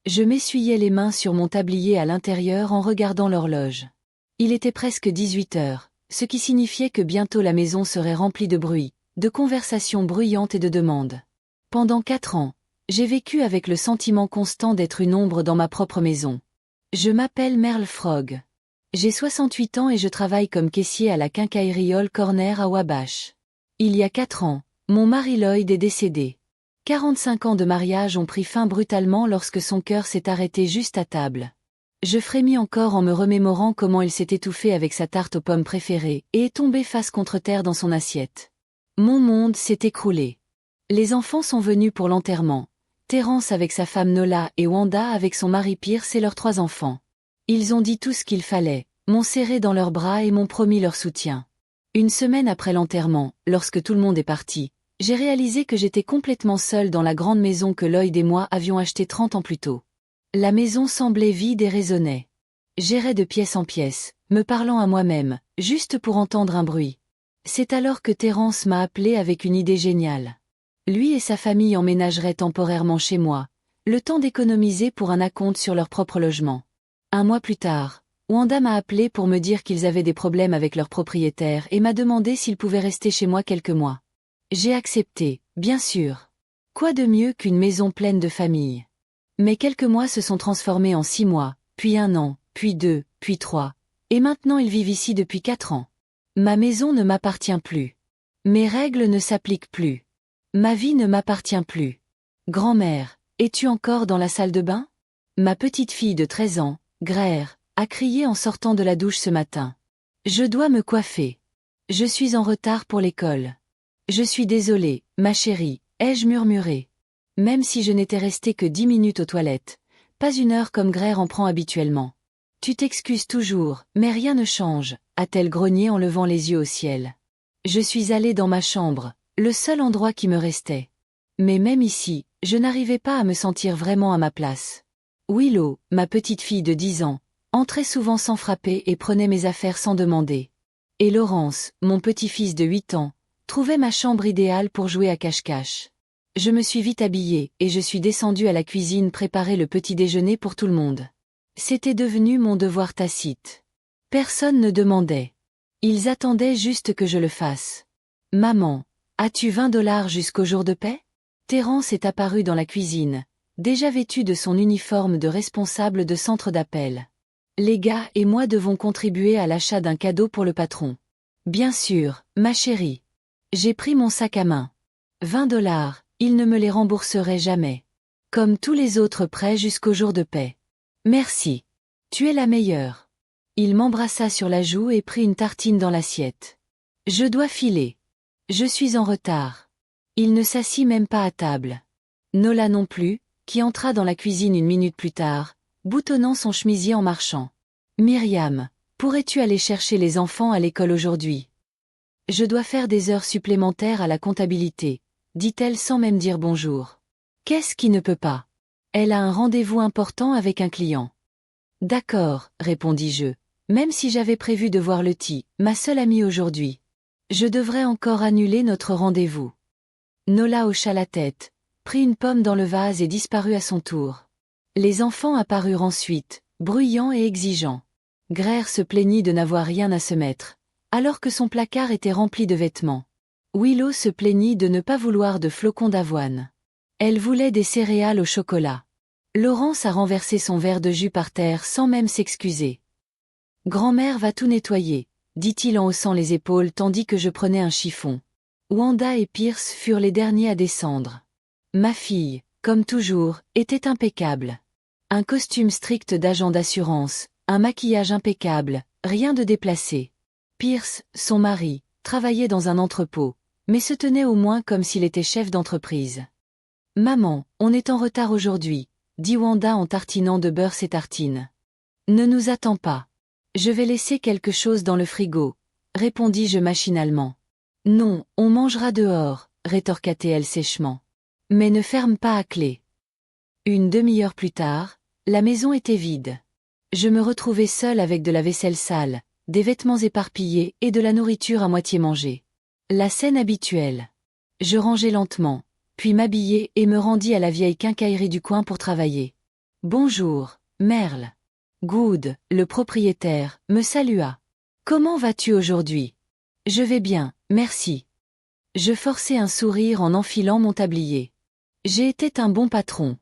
Je m'essuyais les mains sur mon tablier à l'intérieur en regardant l'horloge. Il était presque 18 heures, ce qui signifiait que bientôt la maison serait remplie de bruit, de conversations bruyantes et de demandes. Pendant 4 ans, j'ai vécu avec le sentiment constant d'être une ombre dans ma propre maison. Je m'appelle Merle Frog. J'ai 68 ans et je travaille comme caissier à la quincaillerie Hall Corner à Wabash. Il y a 4 ans, mon mari Lloyd est décédé. 45 ans de mariage ont pris fin brutalement lorsque son cœur s'est arrêté juste à table. Je frémis encore en me remémorant comment il s'est étouffé avec sa tarte aux pommes préférée et est tombé face contre terre dans son assiette. Mon monde s'est écroulé. Les enfants sont venus pour l'enterrement. Terence avec sa femme Nola et Wanda avec son mari Pierce et leurs 3 enfants. Ils ont dit tout ce qu'il fallait, m'ont serré dans leurs bras et m'ont promis leur soutien. Une semaine après l'enterrement, lorsque tout le monde est parti, j'ai réalisé que j'étais complètement seule dans la grande maison que Lloyd et moi avions achetée 30 ans plus tôt. La maison semblait vide et résonnait. J'errais de pièce en pièce, me parlant à moi-même, juste pour entendre un bruit. C'est alors que Terence m'a appelé avec une idée géniale. Lui et sa famille emménageraient temporairement chez moi, le temps d'économiser pour un acompte sur leur propre logement. 1 mois plus tard, Wanda m'a appelé pour me dire qu'ils avaient des problèmes avec leur propriétaire et m'a demandé s'ils pouvaient rester chez moi quelques mois. J'ai accepté, bien sûr. Quoi de mieux qu'une maison pleine de famille? Mais quelques mois se sont transformés en 6 mois, puis 1 an, puis 2, puis 3, et maintenant ils vivent ici depuis 4 ans. Ma maison ne m'appartient plus. Mes règles ne s'appliquent plus. Ma vie ne m'appartient plus. Grand-mère, es-tu encore dans la salle de bain? Ma petite fille de 13 ans, Greer, a crié en sortant de la douche ce matin. Je dois me coiffer. Je suis en retard pour l'école. Je suis désolée, ma chérie, ai-je murmuré. Même si je n'étais restée que 10 minutes aux toilettes, pas 1 heure comme Greer en prend habituellement. Tu t'excuses toujours, mais rien ne change, a-t-elle grogné en levant les yeux au ciel. Je suis allée dans ma chambre, le seul endroit qui me restait. Mais même ici, je n'arrivais pas à me sentir vraiment à ma place. Willow, ma petite fille de 10 ans, entrait souvent sans frapper et prenait mes affaires sans demander. Et Laurence, mon petit-fils de 8 ans, trouvait ma chambre idéale pour jouer à cache-cache. Je me suis vite habillée et je suis descendue à la cuisine préparer le petit déjeuner pour tout le monde. C'était devenu mon devoir tacite. Personne ne demandait. Ils attendaient juste que je le fasse. Maman, as-tu 20 $ jusqu'au jour de paix? Terence est apparu dans la cuisine, déjà vêtu de son uniforme de responsable de centre d'appel. Les gars et moi devons contribuer à l'achat d'un cadeau pour le patron. Bien sûr, ma chérie. J'ai pris mon sac à main. 20 $, il ne me les rembourserait jamais. Comme tous les autres prêts jusqu'au jour de paix. Merci. Tu es la meilleure. Il m'embrassa sur la joue et prit une tartine dans l'assiette. Je dois filer. Je suis en retard. Il ne s'assit même pas à table. Nola non plus, qui entra dans la cuisine 1 minute plus tard, boutonnant son chemisier en marchant. Myriam, pourrais-tu aller chercher les enfants à l'école aujourd'hui? Je dois faire des heures supplémentaires à la comptabilité, dit-elle sans même dire bonjour. Qu'est-ce qui ne peut pas? Elle a un rendez-vous important avec un client. D'accord, répondis-je, même si j'avais prévu de voir Letty, ma seule amie aujourd'hui. Je devrais encore annuler notre rendez-vous. Nola hocha la tête, prit une pomme dans le vase et disparut à son tour. Les enfants apparurent ensuite, bruyants et exigeants. Greer se plaignit de n'avoir rien à se mettre, alors que son placard était rempli de vêtements. Willow se plaignit de ne pas vouloir de flocons d'avoine. Elle voulait des céréales au chocolat. Laurence a renversé son verre de jus par terre sans même s'excuser. Grand-mère va tout nettoyer, dit-il en haussant les épaules tandis que je prenais un chiffon. Wanda et Pierce furent les derniers à descendre. Ma fille, comme toujours, était impeccable. Un costume strict d'agent d'assurance, un maquillage impeccable, rien de déplacé. Pierce, son mari, travaillait dans un entrepôt, mais se tenait au moins comme s'il était chef d'entreprise. Maman, on est en retard aujourd'hui, dit Wanda en tartinant de beurre ses tartines. Ne nous attends pas. Je vais laisser quelque chose dans le frigo, répondis-je machinalement. Non, on mangera dehors, rétorqua-t-elle sèchement. Mais ne ferme pas à clé. 1 demi-heure plus tard, la maison était vide. Je me retrouvais seule avec de la vaisselle sale, des vêtements éparpillés et de la nourriture à moitié mangée. La scène habituelle. Je rangeai lentement, puis m'habillai et me rendis à la vieille quincaillerie du coin pour travailler. Bonjour, Merle. Good, le propriétaire, me salua. Comment vas-tu aujourd'hui? Je vais bien, merci. Je forçai un sourire en enfilant mon tablier. J'ai été un bon patron.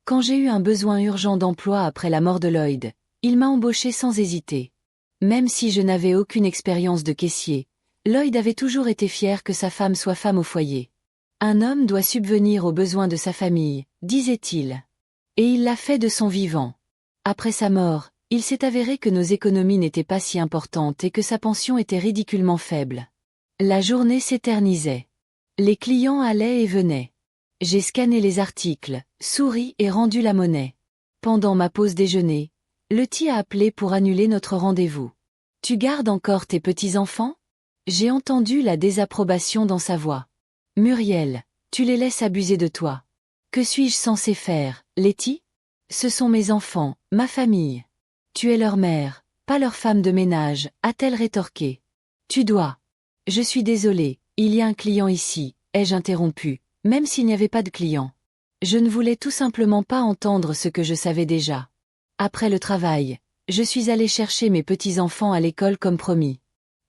Quand j'ai eu un besoin urgent d'emploi après la mort de Lloyd, il m'a embauché sans hésiter. Même si je n'avais aucune expérience de caissier, Lloyd avait toujours été fier que sa femme soit femme au foyer. Un homme doit subvenir aux besoins de sa famille, disait-il. Et il l'a fait de son vivant. Après sa mort, il s'est avéré que nos économies n'étaient pas si importantes et que sa pension était ridiculement faible. La journée s'éternisait. Les clients allaient et venaient. J'ai scanné les articles, souri et rendu la monnaie. Pendant ma pause déjeuner, Letty a appelé pour annuler notre rendez-vous. Tu gardes encore tes petits-enfants? J'ai entendu la désapprobation dans sa voix. Muriel, tu les laisses abuser de toi. Que suis-je censé faire, Letty? Ce sont mes enfants, ma famille. Tu es leur mère, pas leur femme de ménage, a-t-elle rétorqué. Tu dois. Je suis désolée, il y a un client ici, ai-je interrompu, même s'il n'y avait pas de client. Je ne voulais tout simplement pas entendre ce que je savais déjà. Après le travail, je suis allée chercher mes petits-enfants à l'école comme promis.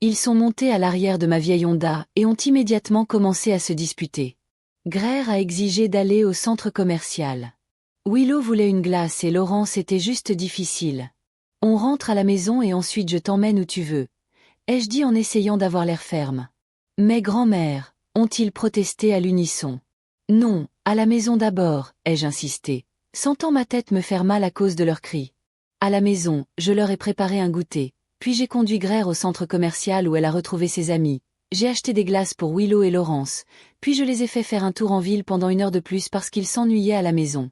Ils sont montés à l'arrière de ma vieille Honda et ont immédiatement commencé à se disputer. Greer a exigé d'aller au centre commercial. Willow voulait une glace et Laurence était juste difficile. On rentre à la maison et ensuite je t'emmène où tu veux, ai-je dit en essayant d'avoir l'air ferme. Mais grand-mère, ont-ils protesté à l'unisson. Non, à la maison d'abord, ai-je insisté, sentant ma tête me faire mal à cause de leurs cris. À la maison, je leur ai préparé un goûter, puis j'ai conduit Greer au centre commercial où elle a retrouvé ses amis. J'ai acheté des glaces pour Willow et Laurence, puis je les ai fait faire un tour en ville pendant 1 heure de plus parce qu'ils s'ennuyaient à la maison.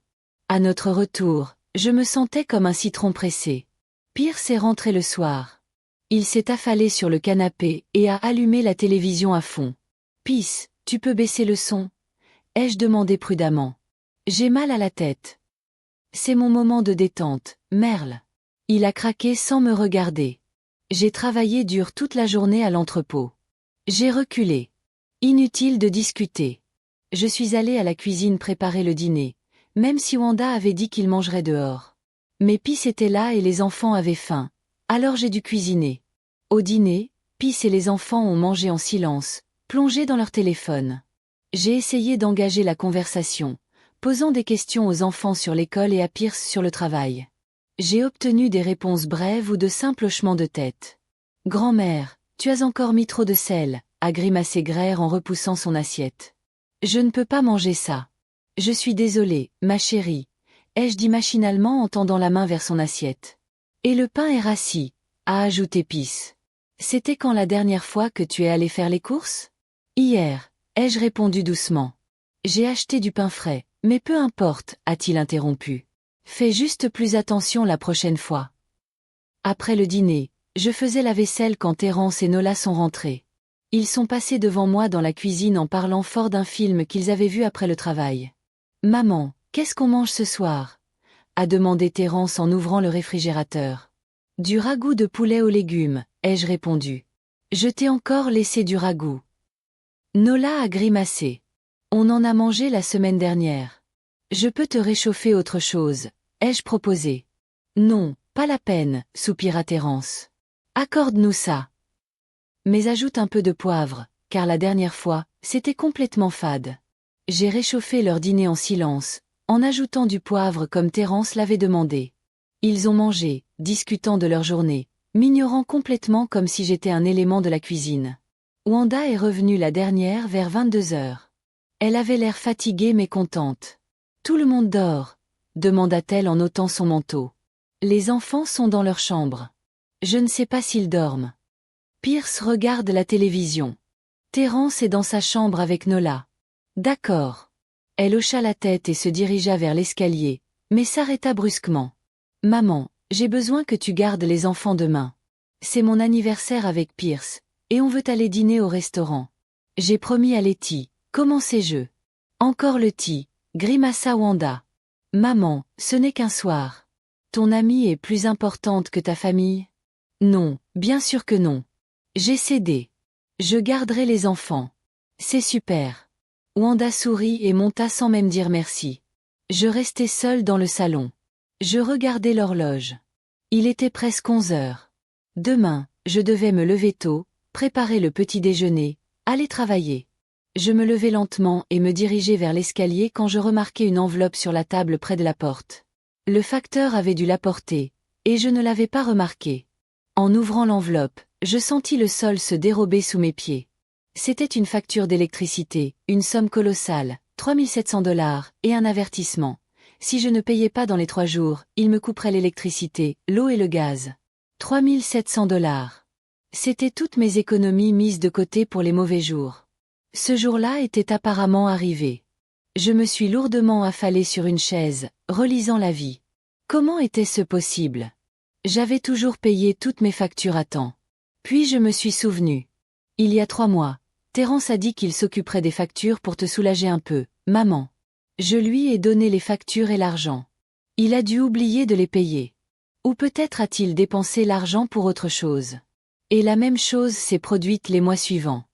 À notre retour, je me sentais comme un citron pressé. Pierce est rentré le soir. Il s'est affalé sur le canapé et a allumé la télévision à fond. Peace, tu peux baisser le son? Ai-je demandé prudemment. J'ai mal à la tête. C'est mon moment de détente, Merle. Il a craqué sans me regarder. J'ai travaillé dur toute la journée à l'entrepôt. J'ai reculé. Inutile de discuter. Je suis allée à la cuisine préparer le dîner, même si Wanda avait dit qu'il mangerait dehors. Mais Peace était là et les enfants avaient faim, alors j'ai dû cuisiner. Au dîner, Peace et les enfants ont mangé en silence, plongés dans leur téléphone. J'ai essayé d'engager la conversation, posant des questions aux enfants sur l'école et à Pierce sur le travail. J'ai obtenu des réponses brèves ou de simples hochements de tête. Grand-mère, tu as encore mis trop de sel, a grimacé Greer en repoussant son assiette. Je ne peux pas manger ça. Je suis désolée, ma chérie, ai-je dit machinalement en tendant la main vers son assiette. Et le pain est rassis, a ajouté Peace. C'était quand la dernière fois que tu es allé faire les courses? Hier, ai-je répondu doucement. J'ai acheté du pain frais, mais peu importe, a-t-il interrompu. Fais juste plus attention la prochaine fois. Après le dîner, je faisais la vaisselle quand Terence et Nola sont rentrés. Ils sont passés devant moi dans la cuisine en parlant fort d'un film qu'ils avaient vu après le travail. Maman, qu'est-ce qu'on mange ce soir? A demandé Terence en ouvrant le réfrigérateur. Du ragoût de poulet aux légumes, ai-je répondu. Je t'ai encore laissé du ragoût. Nola a grimacé. On en a mangé la semaine dernière. Je peux te réchauffer autre chose, ai-je proposé. Non, pas la peine, soupira Terence. Accorde-nous ça. Mais ajoute un peu de poivre, car la dernière fois, c'était complètement fade. J'ai réchauffé leur dîner en silence, en ajoutant du poivre comme Terence l'avait demandé. Ils ont mangé, discutant de leur journée, m'ignorant complètement comme si j'étais un élément de la cuisine. Wanda est revenue la dernière vers 22 heures. Elle avait l'air fatiguée mais contente. Tout le monde dort, demanda-t-elle en ôtant son manteau. Les enfants sont dans leur chambre. Je ne sais pas s'ils dorment. Pierce regarde la télévision. Terence est dans sa chambre avec Nola. D'accord. Elle hocha la tête et se dirigea vers l'escalier, mais s'arrêta brusquement. Maman, j'ai besoin que tu gardes les enfants demain. C'est mon anniversaire avec Pierce, et on veut aller dîner au restaurant. J'ai promis à Letty, comment sais-je? Encore Letty, grimaça Wanda. Maman, ce n'est qu'un soir. Ton amie est plus importante que ta famille? Non, bien sûr que non. J'ai cédé. Je garderai les enfants. C'est super. Wanda sourit et monta sans même dire merci. Je restai seule dans le salon. Je regardai l'horloge. Il était presque 11 heures. Demain, je devais me lever tôt, préparer le petit déjeuner, aller travailler. Je me levai lentement et me dirigeai vers l'escalier quand je remarquai une enveloppe sur la table près de la porte. Le facteur avait dû l'apporter, et je ne l'avais pas remarqué. En ouvrant l'enveloppe, je sentis le sol se dérober sous mes pieds. C'était une facture d'électricité, une somme colossale, 3700 $, et un avertissement. Si je ne payais pas dans les 3 jours, il me couperait l'électricité, l'eau et le gaz. 3700 $. C'était toutes mes économies mises de côté pour les mauvais jours. Ce jour-là était apparemment arrivé. Je me suis lourdement affalée sur une chaise, relisant la vie. Comment était-ce possible? J'avais toujours payé toutes mes factures à temps. Puis je me suis souvenu. Il y a 3 mois, Terence a dit qu'il s'occuperait des factures pour te soulager un peu, maman. Je lui ai donné les factures et l'argent. Il a dû oublier de les payer. Ou peut-être a-t-il dépensé l'argent pour autre chose. Et la même chose s'est produite les mois suivants.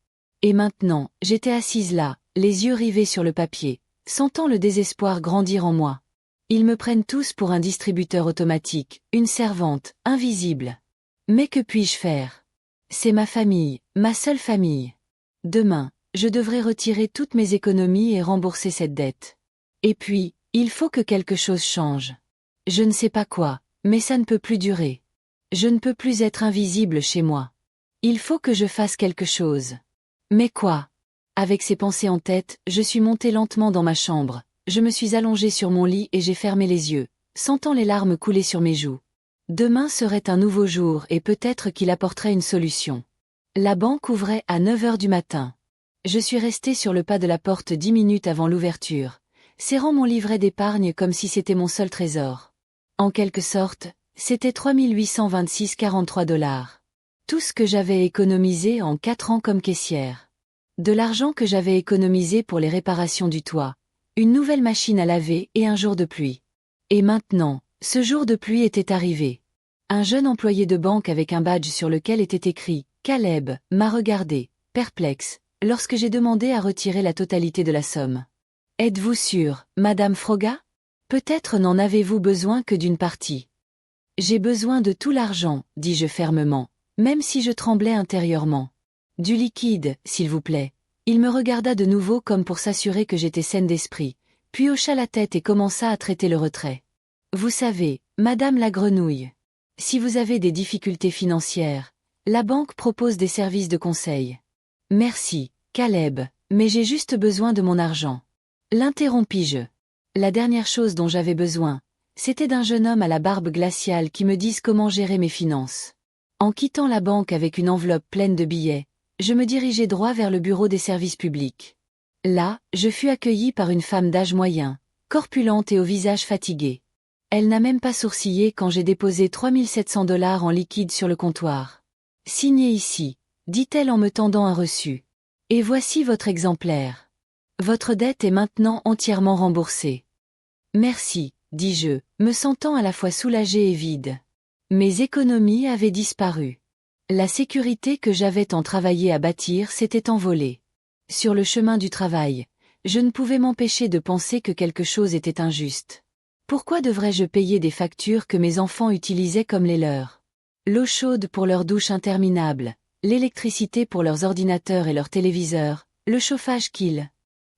Et maintenant, j'étais assise là, les yeux rivés sur le papier, sentant le désespoir grandir en moi. Ils me prennent tous pour un distributeur automatique, une servante, invisible. Mais que puis-je faire? C'est ma famille, ma seule famille. Demain, je devrais retirer toutes mes économies et rembourser cette dette. Et puis, il faut que quelque chose change. Je ne sais pas quoi, mais ça ne peut plus durer. Je ne peux plus être invisible chez moi. Il faut que je fasse quelque chose. Mais quoi? Avec ces pensées en tête, je suis montée lentement dans ma chambre, je me suis allongée sur mon lit et j'ai fermé les yeux, sentant les larmes couler sur mes joues. Demain serait un nouveau jour et peut-être qu'il apporterait une solution. La banque ouvrait à 9 heures du matin. Je suis restée sur le pas de la porte 10 minutes avant l'ouverture, serrant mon livret d'épargne comme si c'était mon seul trésor. En quelque sorte, c'était 3826,43 $. Tout ce que j'avais économisé en 4 ans comme caissière. De l'argent que j'avais économisé pour les réparations du toit, une nouvelle machine à laver et un jour de pluie. Et maintenant, ce jour de pluie était arrivé. Un jeune employé de banque avec un badge sur lequel était écrit « Caleb » m'a regardé, perplexe, lorsque j'ai demandé à retirer la totalité de la somme. « Êtes-vous sûre, Madame Froga? Peut-être n'en avez-vous besoin que d'une partie. »« J'ai besoin de tout l'argent, dis-je fermement, même si je tremblais intérieurement. »« Du liquide, s'il vous plaît. » Il me regarda de nouveau comme pour s'assurer que j'étais saine d'esprit, puis hocha la tête et commença à traiter le retrait. « Vous savez, Madame la Grenouille. Si vous avez des difficultés financières, la banque propose des services de conseil. »« Merci, Caleb, mais j'ai juste besoin de mon argent. » L'interrompis-je. La dernière chose dont j'avais besoin, c'était d'un jeune homme à la barbe glaciale qui me dise comment gérer mes finances. En quittant la banque avec une enveloppe pleine de billets, je me dirigeai droit vers le bureau des services publics. Là, je fus accueilli par une femme d'âge moyen, corpulente et au visage fatigué. Elle n'a même pas sourcillé quand j'ai déposé 3700 $ en liquide sur le comptoir. « Signez ici », dit-elle en me tendant un reçu. « Et voici votre exemplaire. Votre dette est maintenant entièrement remboursée. »« Merci », dis-je, me sentant à la fois soulagé et vide. Mes économies avaient disparu. La sécurité que j'avais tant travaillé à bâtir s'était envolée. Sur le chemin du travail, je ne pouvais m'empêcher de penser que quelque chose était injuste. Pourquoi devrais-je payer des factures que mes enfants utilisaient comme les leurs? L'eau chaude pour leurs douches interminables, l'électricité pour leurs ordinateurs et leurs téléviseurs, le chauffage qu'ils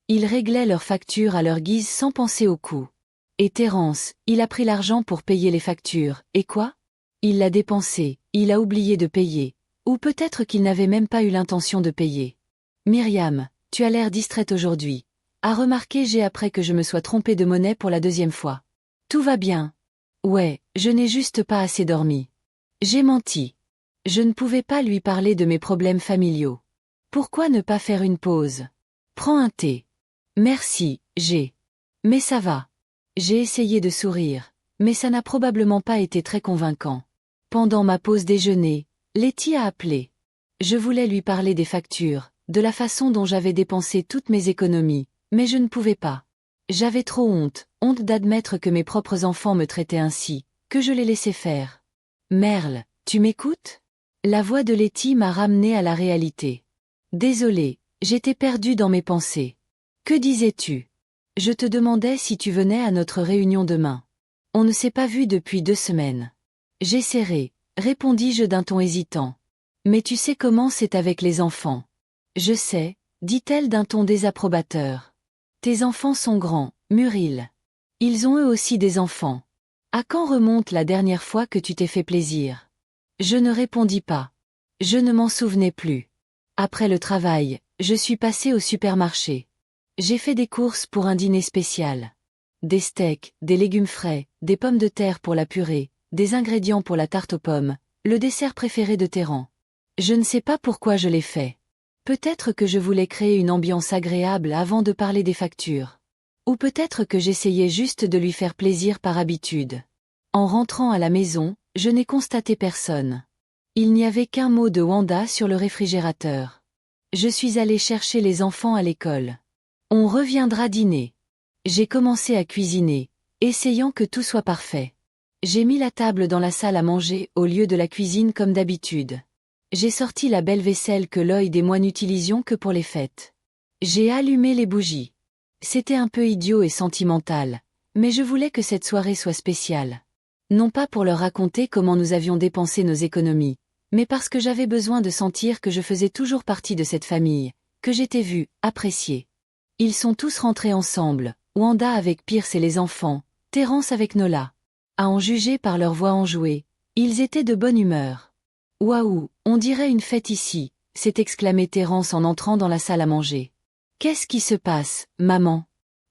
réglaient leurs factures à leur guise sans penser au coût. Et Terence, il a pris l'argent pour payer les factures, et quoi? Il l'a dépensé, il a oublié de payer, ou peut-être qu'il n'avait même pas eu l'intention de payer. Myriam, tu as l'air distraite aujourd'hui. A remarqué j'ai après que je me sois trompée de monnaie pour la 2e fois. Tout va bien. Ouais, je n'ai juste pas assez dormi. J'ai menti. Je ne pouvais pas lui parler de mes problèmes familiaux. Pourquoi ne pas faire une pause? Prends un thé. Merci, j'ai. Mais ça va. J'ai essayé de sourire, mais ça n'a probablement pas été très convaincant. Pendant ma pause déjeuner, Letty a appelé. Je voulais lui parler des factures, de la façon dont j'avais dépensé toutes mes économies, mais je ne pouvais pas. J'avais trop honte d'admettre que mes propres enfants me traitaient ainsi, que je les laissais faire. Merle, tu m'écoutes? La voix de Letty m'a ramené à la réalité. Désolée, j'étais perdue dans mes pensées. Que disais-tu? Je te demandais si tu venais à notre réunion demain. On ne s'est pas vu depuis 2 semaines. J'essaierai, répondis-je d'un ton hésitant. Mais tu sais comment c'est avec les enfants. Je sais, dit-elle d'un ton désapprobateur. Tes enfants sont grands, Muriel. Ils ont eux aussi des enfants. À quand remonte la dernière fois que tu t'es fait plaisir? Je ne répondis pas. Je ne m'en souvenais plus. Après le travail, je suis passée au supermarché. J'ai fait des courses pour un dîner spécial. Des steaks, des légumes frais, des pommes de terre pour la purée, des ingrédients pour la tarte aux pommes, le dessert préféré de Terran. Je ne sais pas pourquoi je l'ai fait. Peut-être que je voulais créer une ambiance agréable avant de parler des factures. Ou peut-être que j'essayais juste de lui faire plaisir par habitude. En rentrant à la maison, je n'ai constaté personne. Il n'y avait qu'un mot de Wanda sur le réfrigérateur. Je suis allée chercher les enfants à l'école. On reviendra dîner. J'ai commencé à cuisiner, essayant que tout soit parfait. J'ai mis la table dans la salle à manger au lieu de la cuisine comme d'habitude. J'ai sorti la belle vaisselle que Lloyd et moi n'utilisions que pour les fêtes. J'ai allumé les bougies. C'était un peu idiot et sentimental, mais je voulais que cette soirée soit spéciale. Non pas pour leur raconter comment nous avions dépensé nos économies, mais parce que j'avais besoin de sentir que je faisais toujours partie de cette famille, que j'étais vue, appréciée. Ils sont tous rentrés ensemble, Wanda avec Pierce et les enfants, Terence avec Nola. À en juger par leur voix enjouée, ils étaient de bonne humeur. Waouh, on dirait une fête ici, s'est exclamé Terence en entrant dans la salle à manger. Qu'est-ce qui se passe, maman?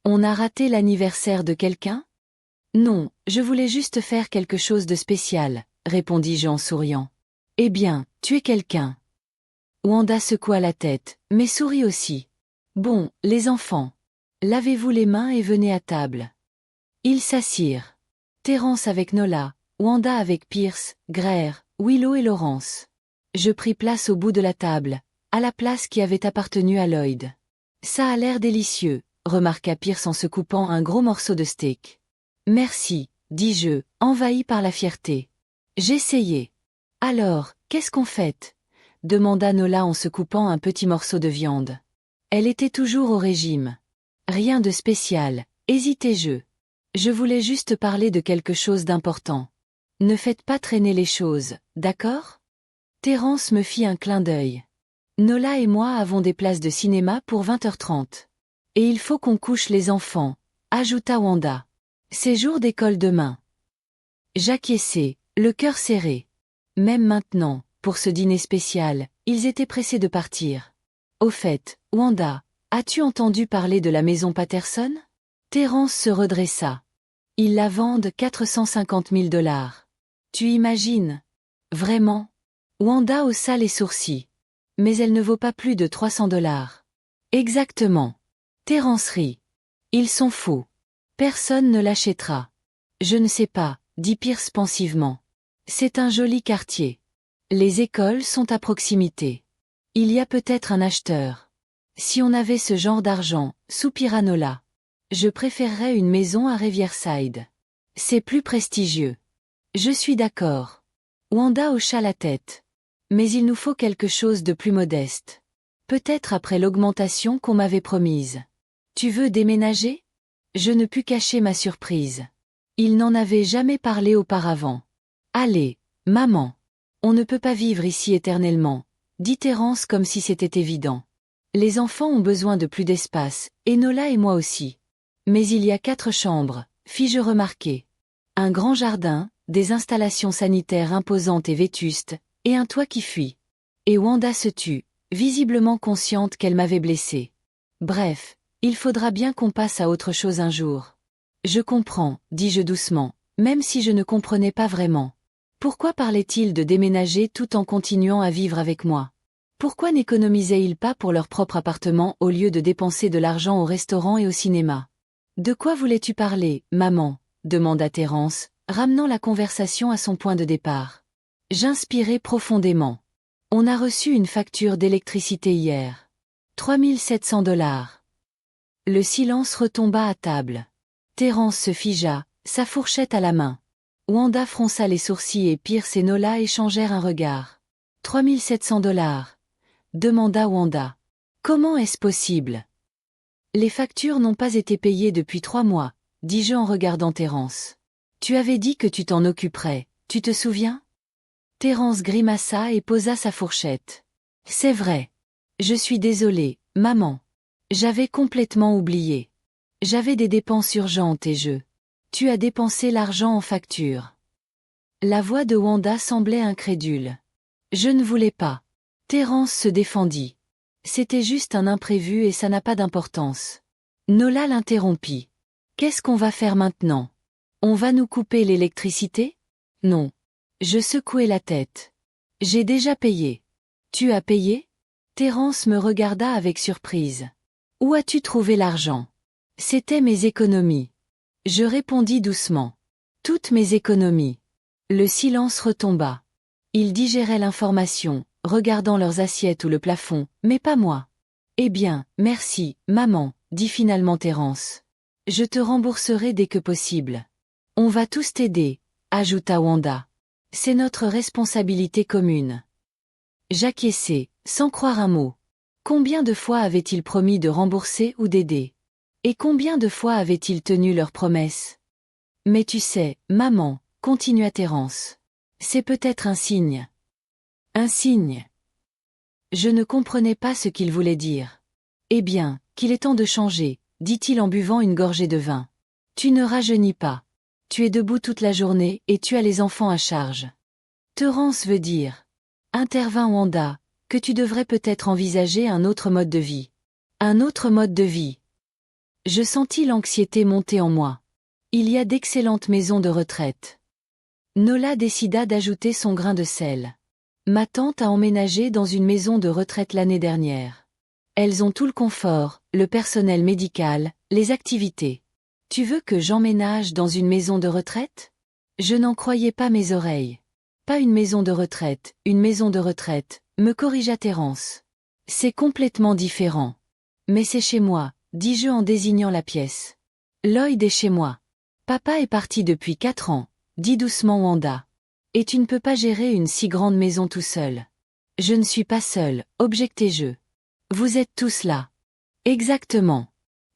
On a raté l'anniversaire de quelqu'un? Non, je voulais juste faire quelque chose de spécial, répondis-je en souriant. Eh bien, tu es quelqu'un. Wanda secoua la tête, mais sourit aussi. Bon, les enfants. Lavez-vous les mains et venez à table. Ils s'assirent. Terence avec Nola, Wanda avec Pierce, Greer, Willow et Laurence. Je pris place au bout de la table, à la place qui avait appartenu à Lloyd. Ça a l'air délicieux, remarqua Pierce en se coupant un gros morceau de steak. Merci, dis-je, envahi par la fierté. J'essayais. Alors, qu'est-ce qu'on fait? Demanda Nola en se coupant un petit morceau de viande. Elle était toujours au régime. Rien de spécial, hésitai-je. Je voulais juste parler de quelque chose d'important. Ne faites pas traîner les choses, d'accord? Terence me fit un clin d'œil. Nola et moi avons des places de cinéma pour 20h30. Et il faut qu'on couche les enfants, ajouta Wanda. C'est jour d'école demain. J'acquiesçai, le cœur serré. Même maintenant, pour ce dîner spécial, ils étaient pressés de partir. Au fait, Wanda, as-tu entendu parler de la maison Patterson? Terence se redressa. Ils la vendent 450 000 $. Tu imagines? Vraiment? Wanda haussa les sourcils. Mais elle ne vaut pas plus de 300 $. Exactement. Terence rit. Ils sont faux. Personne ne l'achètera. Je ne sais pas, dit Pierce pensivement. C'est un joli quartier. Les écoles sont à proximité. Il y a peut-être un acheteur. Si on avait ce genre d'argent, soupira Nola. Je préférerais une maison à Riverside. C'est plus prestigieux. Je suis d'accord. Wanda hocha la tête. Mais il nous faut quelque chose de plus modeste. Peut-être après l'augmentation qu'on m'avait promise. Tu veux déménager? Je ne pus cacher ma surprise. Il n'en avait jamais parlé auparavant. Allez, maman. On ne peut pas vivre ici éternellement, dit Terence comme si c'était évident. Les enfants ont besoin de plus d'espace, et Nola et moi aussi. Mais il y a 4 chambres, fis-je remarquer. Un grand jardin, des installations sanitaires imposantes et vétustes, et un toit qui fuit. Et Wanda se tut, visiblement consciente qu'elle m'avait blessée. Bref, il faudra bien qu'on passe à autre chose un jour. Je comprends, dis-je doucement, même si je ne comprenais pas vraiment. Pourquoi parlait-il de déménager tout en continuant à vivre avec moi? Pourquoi n'économisaient-ils pas pour leur propre appartement au lieu de dépenser de l'argent au restaurant et au cinéma? De quoi voulais-tu parler, maman? Demanda Terence, ramenant la conversation à son point de départ. J'inspirai profondément. On a reçu une facture d'électricité hier. 3 700 $. Le silence retomba à table. Terence se figea, sa fourchette à la main. Wanda fronça les sourcils et Pierce et Nola échangèrent un regard. 3 700 $, demanda Wanda. Comment est-ce possible? Les factures n'ont pas été payées depuis 3 mois, dis-je en regardant Terence. Tu avais dit que tu t'en occuperais, tu te souviens? Terence grimaça et posa sa fourchette. C'est vrai. Je suis désolée, maman. J'avais complètement oublié. J'avais des dépenses urgentes et Tu as dépensé l'argent en facture. La voix de Wanda semblait incrédule. Je ne voulais pas. Terence se défendit. C'était juste un imprévu et ça n'a pas d'importance. Nola l'interrompit. Qu'est-ce qu'on va faire maintenant? On va nous couper l'électricité? Non. Je secouai la tête. J'ai déjà payé. Tu as payé? Terence me regarda avec surprise. Où as-tu trouvé l'argent? C'étaient mes économies. Je répondis doucement. Toutes mes économies. Le silence retomba. Ils digéraient l'information, regardant leurs assiettes ou le plafond, mais pas moi. Eh bien, merci, maman, dit finalement Terence. Je te rembourserai dès que possible. On va tous t'aider, ajouta Wanda. C'est notre responsabilité commune. J'acquiesçai, sans croire un mot. Combien de fois avaient-ils promis de rembourser ou d'aider? Et combien de fois avaient-ils tenu leurs promesses? Mais tu sais, maman, continua Terence. C'est peut-être un signe. Un signe. Je ne comprenais pas ce qu'il voulait dire. Eh bien, qu'il est temps de changer, dit-il en buvant une gorgée de vin. Tu ne rajeunis pas. Tu es debout toute la journée et tu as les enfants à charge. Terence veut dire, intervint Wanda, que tu devrais peut-être envisager un autre mode de vie. Un autre mode de vie. Je sentis l'anxiété monter en moi. Il y a d'excellentes maisons de retraite. Nola décida d'ajouter son grain de sel. Ma tante a emménagé dans une maison de retraite l'année dernière. Elles ont tout le confort, le personnel médical, les activités. Tu veux que j'emménage dans une maison de retraite? Je n'en croyais pas mes oreilles. Pas une maison de retraite, me corrigea Terence. C'est complètement différent. Mais c'est chez moi, dis-je en désignant la pièce. Lloyd est chez moi. Papa est parti depuis 4 ans, dit doucement Wanda. Et tu ne peux pas gérer une si grande maison tout seul. Je ne suis pas seul, objectai-je. Vous êtes tous là. Exactement.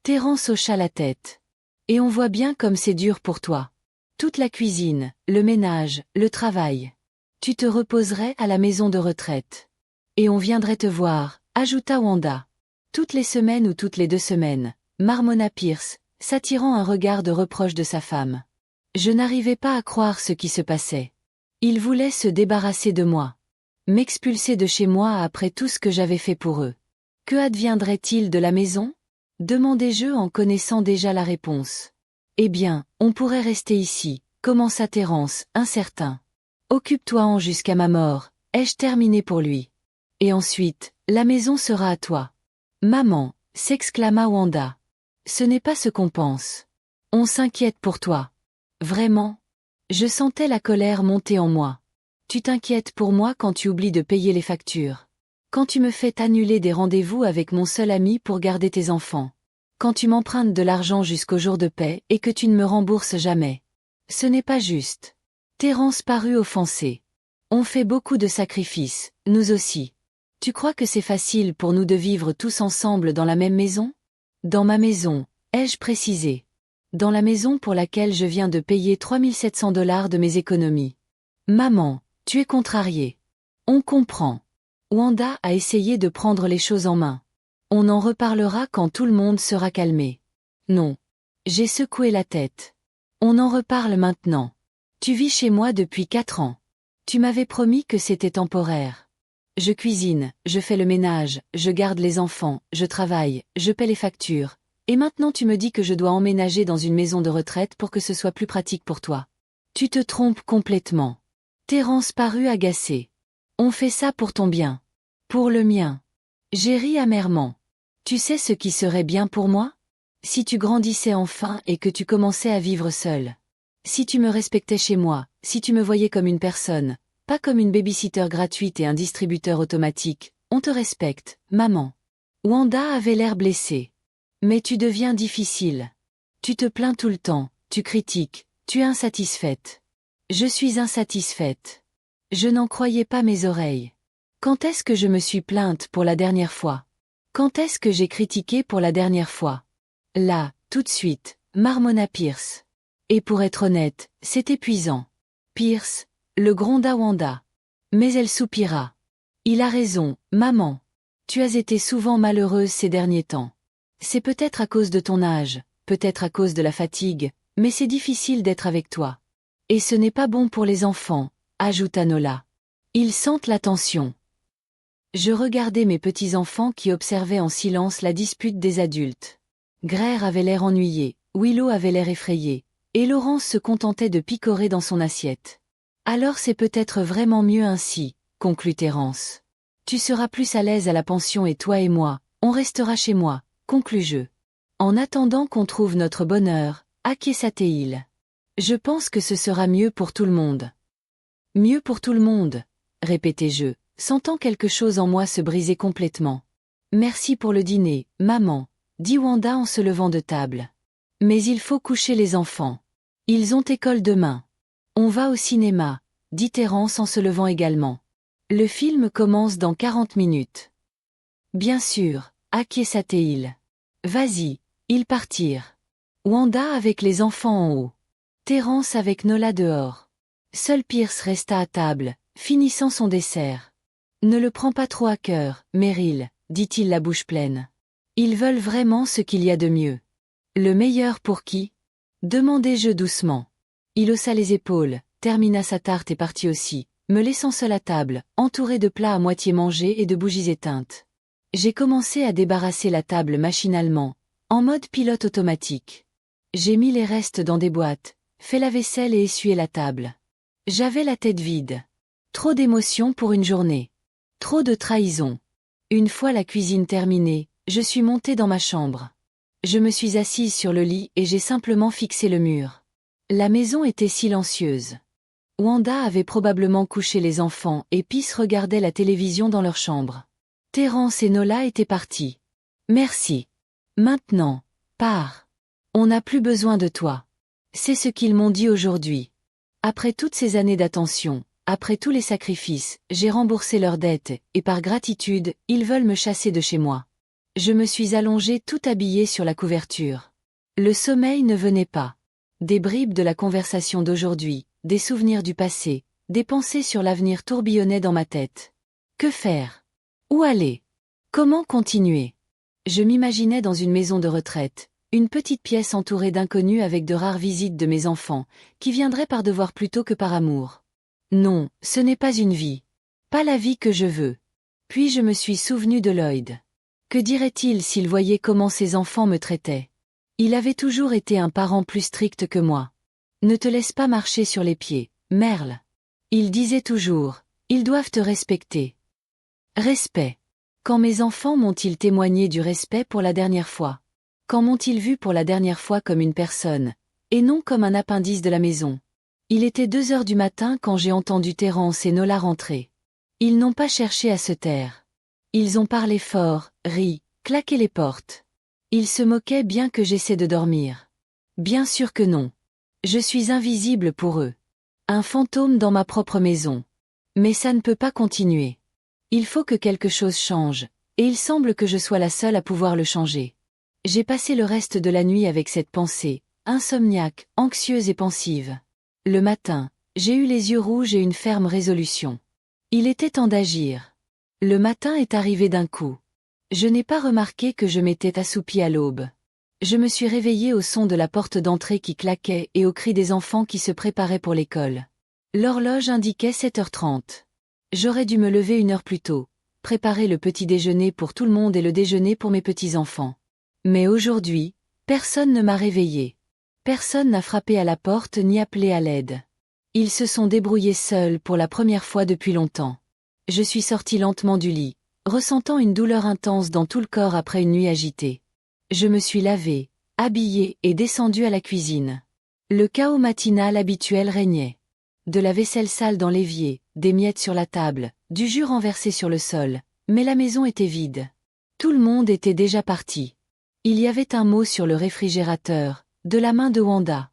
Terence hocha la tête. Et on voit bien comme c'est dur pour toi. Toute la cuisine, le ménage, le travail. Tu te reposerais à la maison de retraite. Et on viendrait te voir, ajouta Wanda. Toutes les semaines ou toutes les 2 semaines, marmonna Pierce, s'attirant un regard de reproche de sa femme. Je n'arrivais pas à croire ce qui se passait. Ils voulaient se débarrasser de moi. M'expulser de chez moi après tout ce que j'avais fait pour eux. Que adviendrait-il de la maison? Demandai-je en connaissant déjà la réponse. Eh bien, on pourrait rester ici, commença Terence, incertain. Occupe-toi-en jusqu'à ma mort, ai-je terminé pour lui. Et ensuite, la maison sera à toi. Maman, s'exclama Wanda. Ce n'est pas ce qu'on pense. On s'inquiète pour toi. Vraiment? Je sentais la colère monter en moi. Tu t'inquiètes pour moi quand tu oublies de payer les factures. Quand tu me fais annuler des rendez-vous avec mon seul ami pour garder tes enfants. Quand tu m'empruntes de l'argent jusqu'au jour de paie et que tu ne me rembourses jamais. Ce n'est pas juste. Terence parut offensé. On fait beaucoup de sacrifices, nous aussi. Tu crois que c'est facile pour nous de vivre tous ensemble dans la même maison? Dans ma maison, ai-je précisé. Dans la maison pour laquelle je viens de payer $3700 de mes économies. Maman, tu es contrariée. On comprend. Wanda a essayé de prendre les choses en main. On en reparlera quand tout le monde sera calmé. Non. J'ai secoué la tête. On en reparle maintenant. Tu vis chez moi depuis 4 ans. Tu m'avais promis que c'était temporaire. Je cuisine, je fais le ménage, je garde les enfants, je travaille, je paie les factures. Et maintenant tu me dis que je dois emménager dans une maison de retraite pour que ce soit plus pratique pour toi. Tu te trompes complètement. Terence parut agacé. On fait ça pour ton bien. Pour le mien. J'ai ri amèrement. Tu sais ce qui serait bien pour moi? Si tu grandissais enfin et que tu commençais à vivre seul. Si tu me respectais chez moi, si tu me voyais comme une personne, pas comme une babysitter gratuite et un distributeur automatique, on te respecte, maman. Wanda avait l'air blessée. Mais tu deviens difficile. Tu te plains tout le temps, tu critiques, tu es insatisfaite. Je suis insatisfaite. Je n'en croyais pas mes oreilles. Quand est-ce que je me suis plainte pour la dernière fois? Quand est-ce que j'ai critiqué pour la dernière fois? Là, tout de suite, marmonna Pierce. Et pour être honnête, c'est épuisant. Pierce, le gronda Wanda. Mais elle soupira. Il a raison, maman. Tu as été souvent malheureuse ces derniers temps. C'est peut-être à cause de ton âge, peut-être à cause de la fatigue, mais c'est difficile d'être avec toi. Et ce n'est pas bon pour les enfants, ajouta Nola. Ils sentent la tension. Je regardais mes petits-enfants qui observaient en silence la dispute des adultes. Greer avait l'air ennuyé, Willow avait l'air effrayé, et Laurence se contentait de picorer dans son assiette. Alors c'est peut-être vraiment mieux ainsi, conclut Terence. Tu seras plus à l'aise à la pension et toi et moi, on restera chez moi, conclus-je. En attendant qu'on trouve notre bonheur, acquiesça-t-il. Je pense que ce sera mieux pour tout le monde. Mieux pour tout le monde, répétai-je, sentant quelque chose en moi se briser complètement. Merci pour le dîner, maman, dit Wanda en se levant de table. Mais il faut coucher les enfants. Ils ont école demain. On va au cinéma, dit Terence en se levant également. Le film commence dans 40 minutes. Bien sûr, acquiesça-t-il. Vas-y, ils partirent. Wanda avec les enfants en haut. Terence avec Nola dehors. Seul Pierce resta à table, finissant son dessert. Ne le prends pas trop à cœur, Meryl, dit-il la bouche pleine. Ils veulent vraiment ce qu'il y a de mieux. Le meilleur pour qui? Demandai-je doucement. Il haussa les épaules, termina sa tarte et partit aussi, me laissant seul à table, entouré de plats à moitié mangés et de bougies éteintes. J'ai commencé à débarrasser la table machinalement, en mode pilote automatique. J'ai mis les restes dans des boîtes, fait la vaisselle et essuyé la table. J'avais la tête vide. Trop d'émotions pour une journée. Trop de trahison. Une fois la cuisine terminée, je suis montée dans ma chambre. Je me suis assise sur le lit et j'ai simplement fixé le mur. La maison était silencieuse. Wanda avait probablement couché les enfants et Pierce regardait la télévision dans leur chambre. Terence et Nola étaient partis. Merci. Maintenant, pars. On n'a plus besoin de toi. C'est ce qu'ils m'ont dit aujourd'hui. Après toutes ces années d'attention, après tous les sacrifices, j'ai remboursé leurs dettes, et par gratitude, ils veulent me chasser de chez moi. Je me suis allongée tout habillée sur la couverture. Le sommeil ne venait pas. Des bribes de la conversation d'aujourd'hui, des souvenirs du passé, des pensées sur l'avenir tourbillonnaient dans ma tête. Que faire? Où aller? Comment continuer? Je m'imaginais dans une maison de retraite, une petite pièce entourée d'inconnus avec de rares visites de mes enfants, qui viendraient par devoir plutôt que par amour. Non, ce n'est pas une vie. Pas la vie que je veux. Puis je me suis souvenu de Lloyd. Que dirait-il s'il voyait comment ses enfants me traitaient? Il avait toujours été un parent plus strict que moi. Ne te laisse pas marcher sur les pieds, Merle. Il disait toujours, ils doivent te respecter. Respect. Quand mes enfants m'ont-ils témoigné du respect pour la dernière fois? Quand m'ont-ils vu pour la dernière fois comme une personne, et non comme un appendice de la maison? Il était 2 heures du matin quand j'ai entendu Terence et Nola rentrer. Ils n'ont pas cherché à se taire. Ils ont parlé fort, ri, claqué les portes. Ils se moquaient bien que j'essaie de dormir. Bien sûr que non. Je suis invisible pour eux. Un fantôme dans ma propre maison. Mais ça ne peut pas continuer. Il faut que quelque chose change, et il semble que je sois la seule à pouvoir le changer. J'ai passé le reste de la nuit avec cette pensée, insomniaque, anxieuse et pensive. Le matin, j'ai eu les yeux rouges et une ferme résolution. Il était temps d'agir. Le matin est arrivé d'un coup. Je n'ai pas remarqué que je m'étais assoupie à l'aube. Je me suis réveillée au son de la porte d'entrée qui claquait et au cri des enfants qui se préparaient pour l'école. L'horloge indiquait 7h30. J'aurais dû me lever 1 heure plus tôt, préparer le petit déjeuner pour tout le monde et le déjeuner pour mes petits-enfants. Mais aujourd'hui, personne ne m'a réveillée. Personne n'a frappé à la porte ni appelé à l'aide. Ils se sont débrouillés seuls pour la première fois depuis longtemps. Je suis sortie lentement du lit, ressentant une douleur intense dans tout le corps après une nuit agitée. Je me suis lavée, habillée et descendue à la cuisine. Le chaos matinal habituel régnait. De la vaisselle sale dans l'évier, des miettes sur la table, du jus renversé sur le sol, mais la maison était vide. Tout le monde était déjà parti. Il y avait un mot sur le réfrigérateur, de la main de Wanda.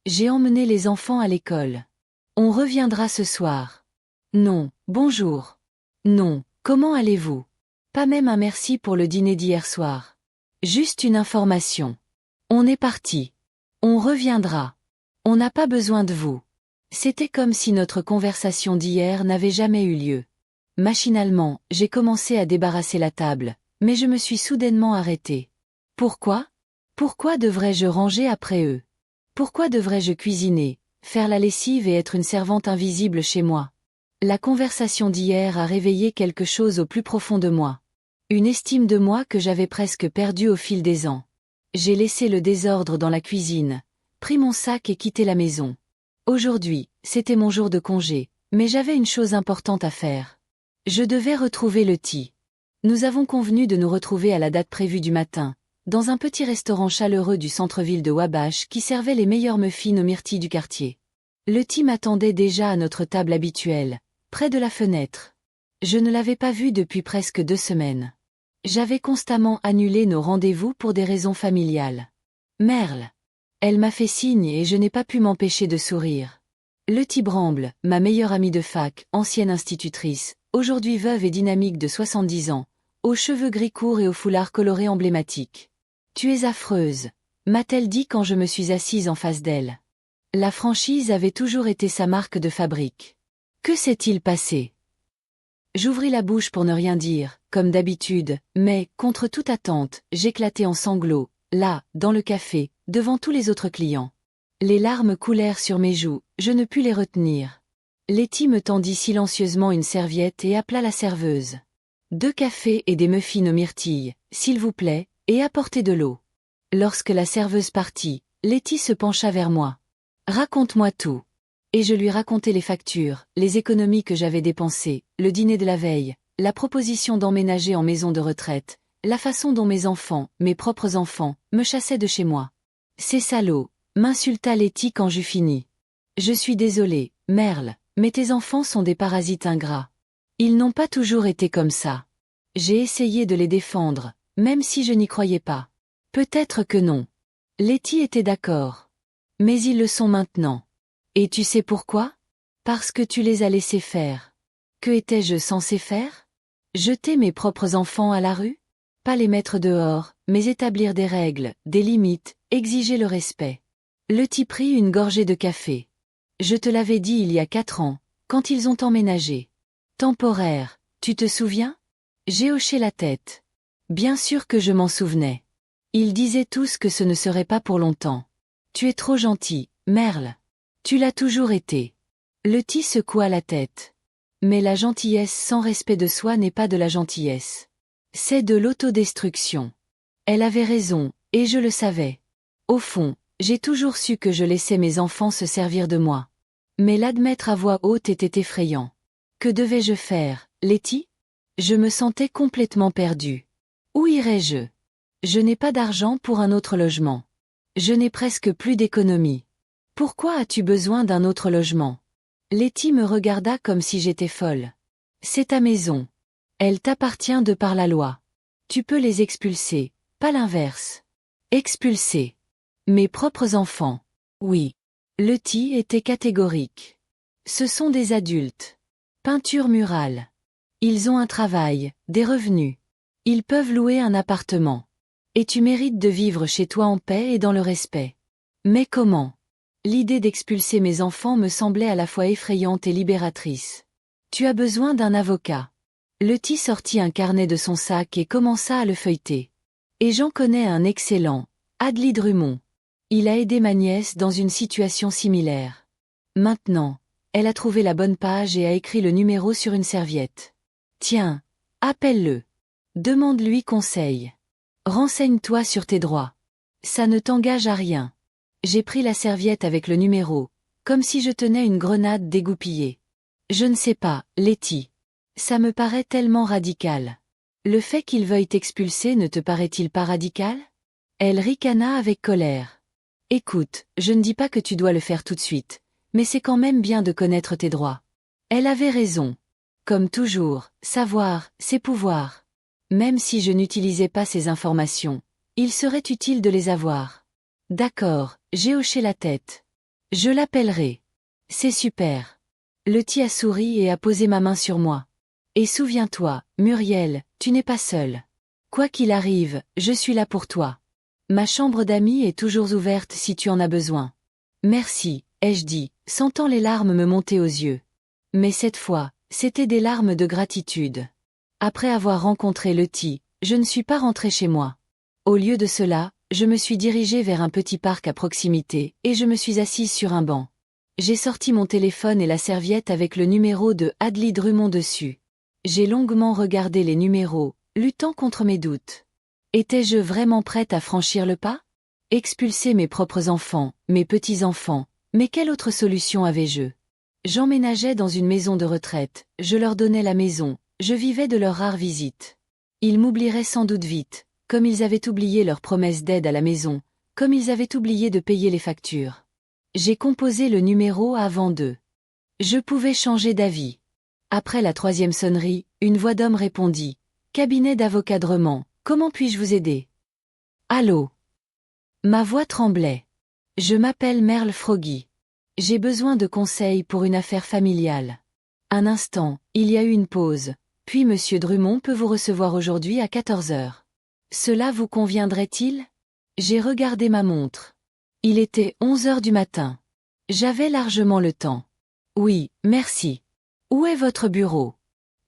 J'ai emmené les enfants à l'école. On reviendra ce soir. Non, bonjour. Non, comment allez-vous? Pas même un merci pour le dîner d'hier soir. Juste une information. On est parti. On reviendra. On n'a pas besoin de vous. C'était comme si notre conversation d'hier n'avait jamais eu lieu. Machinalement, j'ai commencé à débarrasser la table, mais je me suis soudainement arrêtée. Pourquoi? Pourquoi devrais-je ranger après eux? Pourquoi devrais-je cuisiner, faire la lessive et être une servante invisible chez moi? La conversation d'hier a réveillé quelque chose au plus profond de moi. Une estime de moi que j'avais presque perdue au fil des ans. J'ai laissé le désordre dans la cuisine, pris mon sac et quitté la maison. Aujourd'hui, c'était mon jour de congé, mais j'avais une chose importante à faire. Je devais retrouver le Ti. Nous avons convenu de nous retrouver à la date prévue du matin, dans un petit restaurant chaleureux du centre-ville de Wabash qui servait les meilleurs muffins aux myrtilles du quartier. Le Ti m'attendait déjà à notre table habituelle, près de la fenêtre. Je ne l'avais pas vu depuis presque 2 semaines. J'avais constamment annulé nos rendez-vous pour des raisons familiales. Merle. Elle m'a fait signe et je n'ai pas pu m'empêcher de sourire. Le Ti Bramble, ma meilleure amie de fac, ancienne institutrice, aujourd'hui veuve et dynamique de 70 ans, aux cheveux gris courts et au foulard coloré emblématique. Tu es affreuse, m'a-t-elle dit quand je me suis assise en face d'elle. La franchise avait toujours été sa marque de fabrique. Que s'est-il passé? J'ouvris la bouche pour ne rien dire, comme d'habitude, mais, contre toute attente, j'éclatai en sanglots, là, dans le café, devant tous les autres clients. Les larmes coulèrent sur mes joues, je ne pus les retenir. Letty me tendit silencieusement une serviette et appela la serveuse. 2 cafés et des muffins aux myrtilles, s'il vous plaît, et apportez de l'eau. Lorsque la serveuse partit, Letty se pencha vers moi. Raconte-moi tout. Et je lui racontai les factures, les économies que j'avais dépensées, le dîner de la veille, la proposition d'emménager en maison de retraite, la façon dont mes enfants, mes propres enfants, me chassaient de chez moi. Ces salauds, m'insulta Letty quand j'eus fini. Je suis désolée, Merle, mais tes enfants sont des parasites ingrats. Ils n'ont pas toujours été comme ça. J'ai essayé de les défendre, même si je n'y croyais pas. Peut-être que non. Letty était d'accord. Mais ils le sont maintenant. Et tu sais pourquoi? Parce que tu les as laissés faire. Que étais-je censé faire? Jeter mes propres enfants à la rue? Pas les mettre dehors, mais établir des règles, des limites, exiger le respect. Letty prit une gorgée de café. Je te l'avais dit il y a 4 ans, quand ils ont emménagé. Temporaire, tu te souviens? J'ai hoché la tête. Bien sûr que je m'en souvenais. Ils disaient tous que ce ne serait pas pour longtemps. Tu es trop gentil, Merle. Tu l'as toujours été. Letty secoua la tête. Mais la gentillesse sans respect de soi n'est pas de la gentillesse. C'est de l'autodestruction. Elle avait raison, et je le savais. Au fond, j'ai toujours su que je laissais mes enfants se servir de moi. Mais l'admettre à voix haute était effrayant. Que devais-je faire, Letty? Je me sentais complètement perdue. Où irais-je? Je n'ai pas d'argent pour un autre logement. Je n'ai presque plus d'économie. Pourquoi as-tu besoin d'un autre logement? Letty me regarda comme si j'étais folle. C'est ta maison. Elle t'appartient de par la loi. Tu peux les expulser, pas l'inverse. Expulser. Mes propres enfants. Oui. Letty était catégorique. Ce sont des adultes. Peinture murale. Ils ont un travail, des revenus. Ils peuvent louer un appartement. Et tu mérites de vivre chez toi en paix et dans le respect. Mais comment? L'idée d'expulser mes enfants me semblait à la fois effrayante et libératrice. Tu as besoin d'un avocat. Letty sortit un carnet de son sac et commença à le feuilleter. Et j'en connais un excellent, Adley Drummond. Il a aidé ma nièce dans une situation similaire. Maintenant, elle a trouvé la bonne page et a écrit le numéro sur une serviette. Tiens, appelle-le. Demande-lui conseil. Renseigne-toi sur tes droits. Ça ne t'engage à rien. J'ai pris la serviette avec le numéro, comme si je tenais une grenade dégoupillée. Je ne sais pas, Letty. Ça me paraît tellement radical. Le fait qu'il veuille t'expulser ne te paraît-il pas radical? Elle ricana avec colère. Écoute, je ne dis pas que tu dois le faire tout de suite, mais c'est quand même bien de connaître tes droits. Elle avait raison. Comme toujours, savoir, c'est pouvoir. Même si je n'utilisais pas ces informations, il serait utile de les avoir. D'accord, j'ai hoché la tête. Je l'appellerai. C'est super. Letty a souri et a posé ma main sur moi. Et souviens-toi, Muriel, tu n'es pas seule. Quoi qu'il arrive, je suis là pour toi. Ma chambre d'amis est toujours ouverte si tu en as besoin. Merci, ai-je dit, sentant les larmes me monter aux yeux. Mais cette fois, c'étaient des larmes de gratitude. Après avoir rencontré Letty, je ne suis pas rentrée chez moi. Au lieu de cela, je me suis dirigée vers un petit parc à proximité, et je me suis assise sur un banc. J'ai sorti mon téléphone et la serviette avec le numéro de Adly Drummond dessus. J'ai longuement regardé les numéros, luttant contre mes doutes. Étais-je vraiment prête à franchir le pas? Expulser mes propres enfants, mes petits-enfants, mais quelle autre solution avais-je? J'emménageais dans une maison de retraite, je leur donnais la maison, je vivais de leurs rares visites. Ils m'oublieraient sans doute vite, comme ils avaient oublié leur promesse d'aide à la maison, comme ils avaient oublié de payer les factures. J'ai composé le numéro avant d'eux. Je pouvais changer d'avis. Après la troisième sonnerie, une voix d'homme répondit. Cabinet d'avocadrement, comment puis-je vous aider? Allô? Ma voix tremblait. Je m'appelle Merle Froggy. J'ai besoin de conseils pour une affaire familiale. Un instant, il y a eu une pause, puis Monsieur Drummond peut vous recevoir aujourd'hui à 14 heures. Cela vous conviendrait-il? J'ai regardé ma montre. Il était 11 heures du matin. J'avais largement le temps. Oui, merci. Où est votre bureau?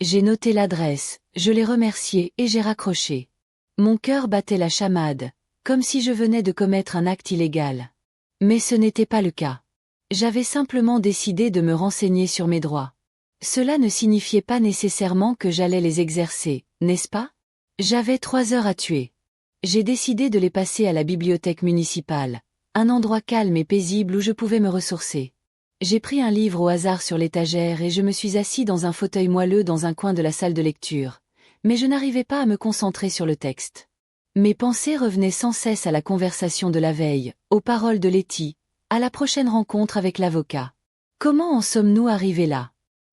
J'ai noté l'adresse, je l'ai remercié et j'ai raccroché. Mon cœur battait la chamade, comme si je venais de commettre un acte illégal. Mais ce n'était pas le cas. J'avais simplement décidé de me renseigner sur mes droits. Cela ne signifiait pas nécessairement que j'allais les exercer, n'est-ce pas? J'avais 3 heures à tuer. J'ai décidé de les passer à la bibliothèque municipale, un endroit calme et paisible où je pouvais me ressourcer. J'ai pris un livre au hasard sur l'étagère et je me suis assis dans un fauteuil moelleux dans un coin de la salle de lecture. Mais je n'arrivais pas à me concentrer sur le texte. Mes pensées revenaient sans cesse à la conversation de la veille, aux paroles de Letty, à la prochaine rencontre avec l'avocat. Comment en sommes-nous arrivés là?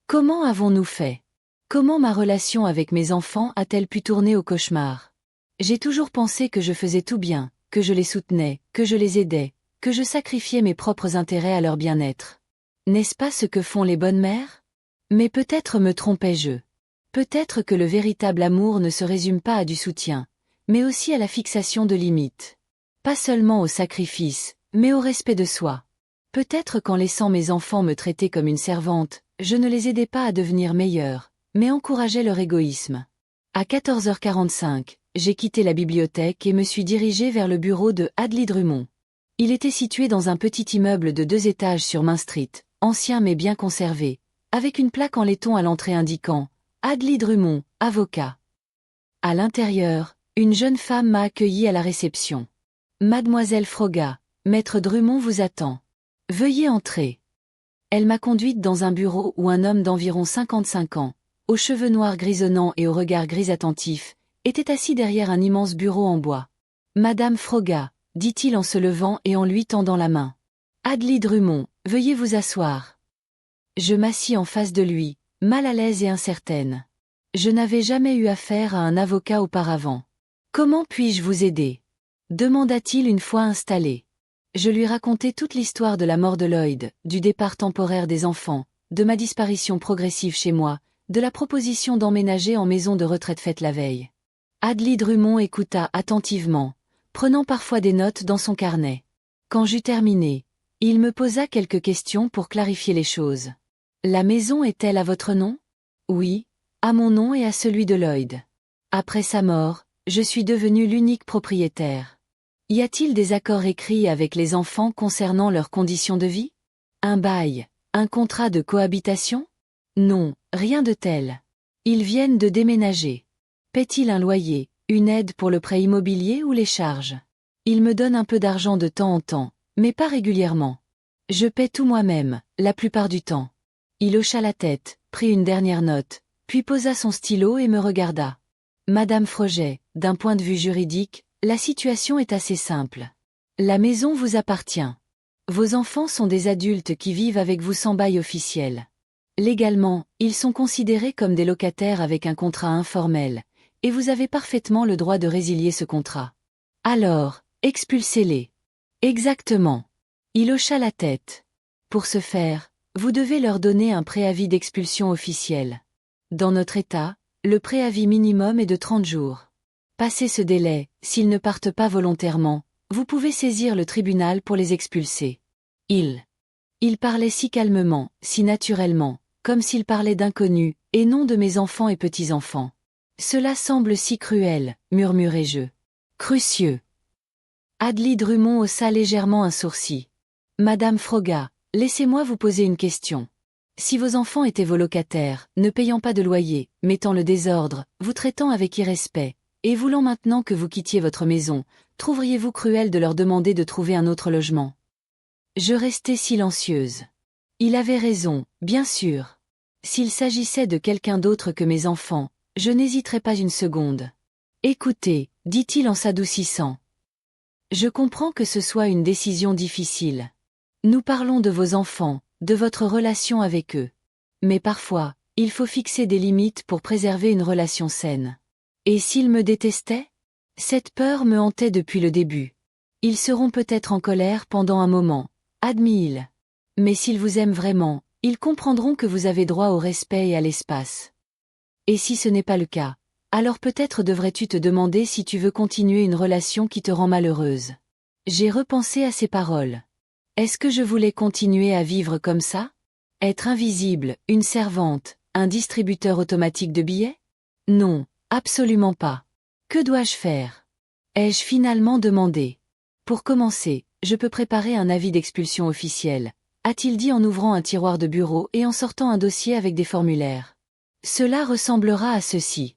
Comment avons-nous fait? Comment ma relation avec mes enfants a-t-elle pu tourner au cauchemar? J'ai toujours pensé que je faisais tout bien, que je les soutenais, que je les aidais, que je sacrifiais mes propres intérêts à leur bien-être. N'est-ce pas ce que font les bonnes mères? Mais peut-être me trompais-je. Peut-être que le véritable amour ne se résume pas à du soutien, mais aussi à la fixation de limites. Pas seulement au sacrifice, mais au respect de soi. Peut-être qu'en laissant mes enfants me traiter comme une servante, je ne les aidais pas à devenir meilleurs, mais encourageais leur égoïsme. À 14h45, j'ai quitté la bibliothèque et me suis dirigé vers le bureau de Adly Drummond. Il était situé dans un petit immeuble de 2 étages sur Main Street, ancien mais bien conservé, avec une plaque en laiton à l'entrée indiquant « Adly Drummond, avocat ». À l'intérieur, une jeune femme m'a accueilli à la réception. « Mademoiselle Froga, maître Drummond vous attend. Veuillez entrer. » Elle m'a conduite dans un bureau où un homme d'environ 55 ans, aux cheveux noirs grisonnants et au regard gris attentif, était assis derrière un immense bureau en bois. « Madame Froga, » dit-il en se levant et en lui tendant la main. « Adly Drummond, veuillez vous asseoir. » Je m'assis en face de lui, mal à l'aise et incertaine. Je n'avais jamais eu affaire à un avocat auparavant. « Comment puis-je vous aider ?» demanda-t-il une fois installé. Je lui racontai toute l'histoire de la mort de Lloyd, du départ temporaire des enfants, de ma disparition progressive chez moi, de la proposition d'emménager en maison de retraite faite la veille. Adly Drummond écouta attentivement, prenant parfois des notes dans son carnet. Quand j'eus terminé, il me posa quelques questions pour clarifier les choses. « La maison est-elle à votre nom? » « Oui, à mon nom et à celui de Lloyd. Après sa mort, je suis devenu l'unique propriétaire. Y a-t-il des accords écrits avec les enfants concernant leurs conditions de vie? Un bail, un contrat de cohabitation? Non, rien de tel. Ils viennent de déménager. Paient-ils un loyer, une aide pour le prêt immobilier ou les charges? Ils me donnent un peu d'argent de temps en temps, mais pas régulièrement. Je paie tout moi-même, la plupart du temps. Il hocha la tête, prit une dernière note, puis posa son stylo et me regarda. Madame Froget, d'un point de vue juridique, la situation est assez simple. La maison vous appartient. Vos enfants sont des adultes qui vivent avec vous sans bail officiel. Légalement, ils sont considérés comme des locataires avec un contrat informel, et vous avez parfaitement le droit de résilier ce contrat. Alors, expulsez-les. Exactement. Il hocha la tête. Pour ce faire, vous devez leur donner un préavis d'expulsion officiel. Dans notre État, le préavis minimum est de 30 jours. Passé ce délai, s'ils ne partent pas volontairement, vous pouvez saisir le tribunal pour les expulser. Il parlait si calmement, si naturellement, comme s'il parlait d'inconnus, et non de mes enfants et petits-enfants. Cela semble si cruel, murmurai-je. Crucieux. Adely Drummond haussa légèrement un sourcil. Madame Froga, laissez-moi vous poser une question. Si vos enfants étaient vos locataires, ne payant pas de loyer, mettant le désordre, vous traitant avec irrespect, et voulant maintenant que vous quittiez votre maison, trouveriez-vous cruel de leur demander de trouver un autre logement? Je restai silencieuse. Il avait raison, bien sûr. S'il s'agissait de quelqu'un d'autre que mes enfants, je n'hésiterais pas une seconde. Écoutez, dit-il en s'adoucissant. Je comprends que ce soit une décision difficile. Nous parlons de vos enfants, de votre relation avec eux. Mais parfois, il faut fixer des limites pour préserver une relation saine. Et s'ils me détestaient? Cette peur me hantait depuis le début. Ils seront peut-être en colère pendant un moment, admis-il. Mais s'ils vous aiment vraiment, ils comprendront que vous avez droit au respect et à l'espace. Et si ce n'est pas le cas, alors peut-être devrais-tu te demander si tu veux continuer une relation qui te rend malheureuse. J'ai repensé à ces paroles. Est-ce que je voulais continuer à vivre comme ça? Être invisible, une servante, un distributeur automatique de billets? Non, absolument pas. Que dois-je faire? Ai-je finalement demandé? Pour commencer, je peux préparer un avis d'expulsion officiel, a-t-il dit en ouvrant un tiroir de bureau et en sortant un dossier avec des formulaires. Cela ressemblera à ceci.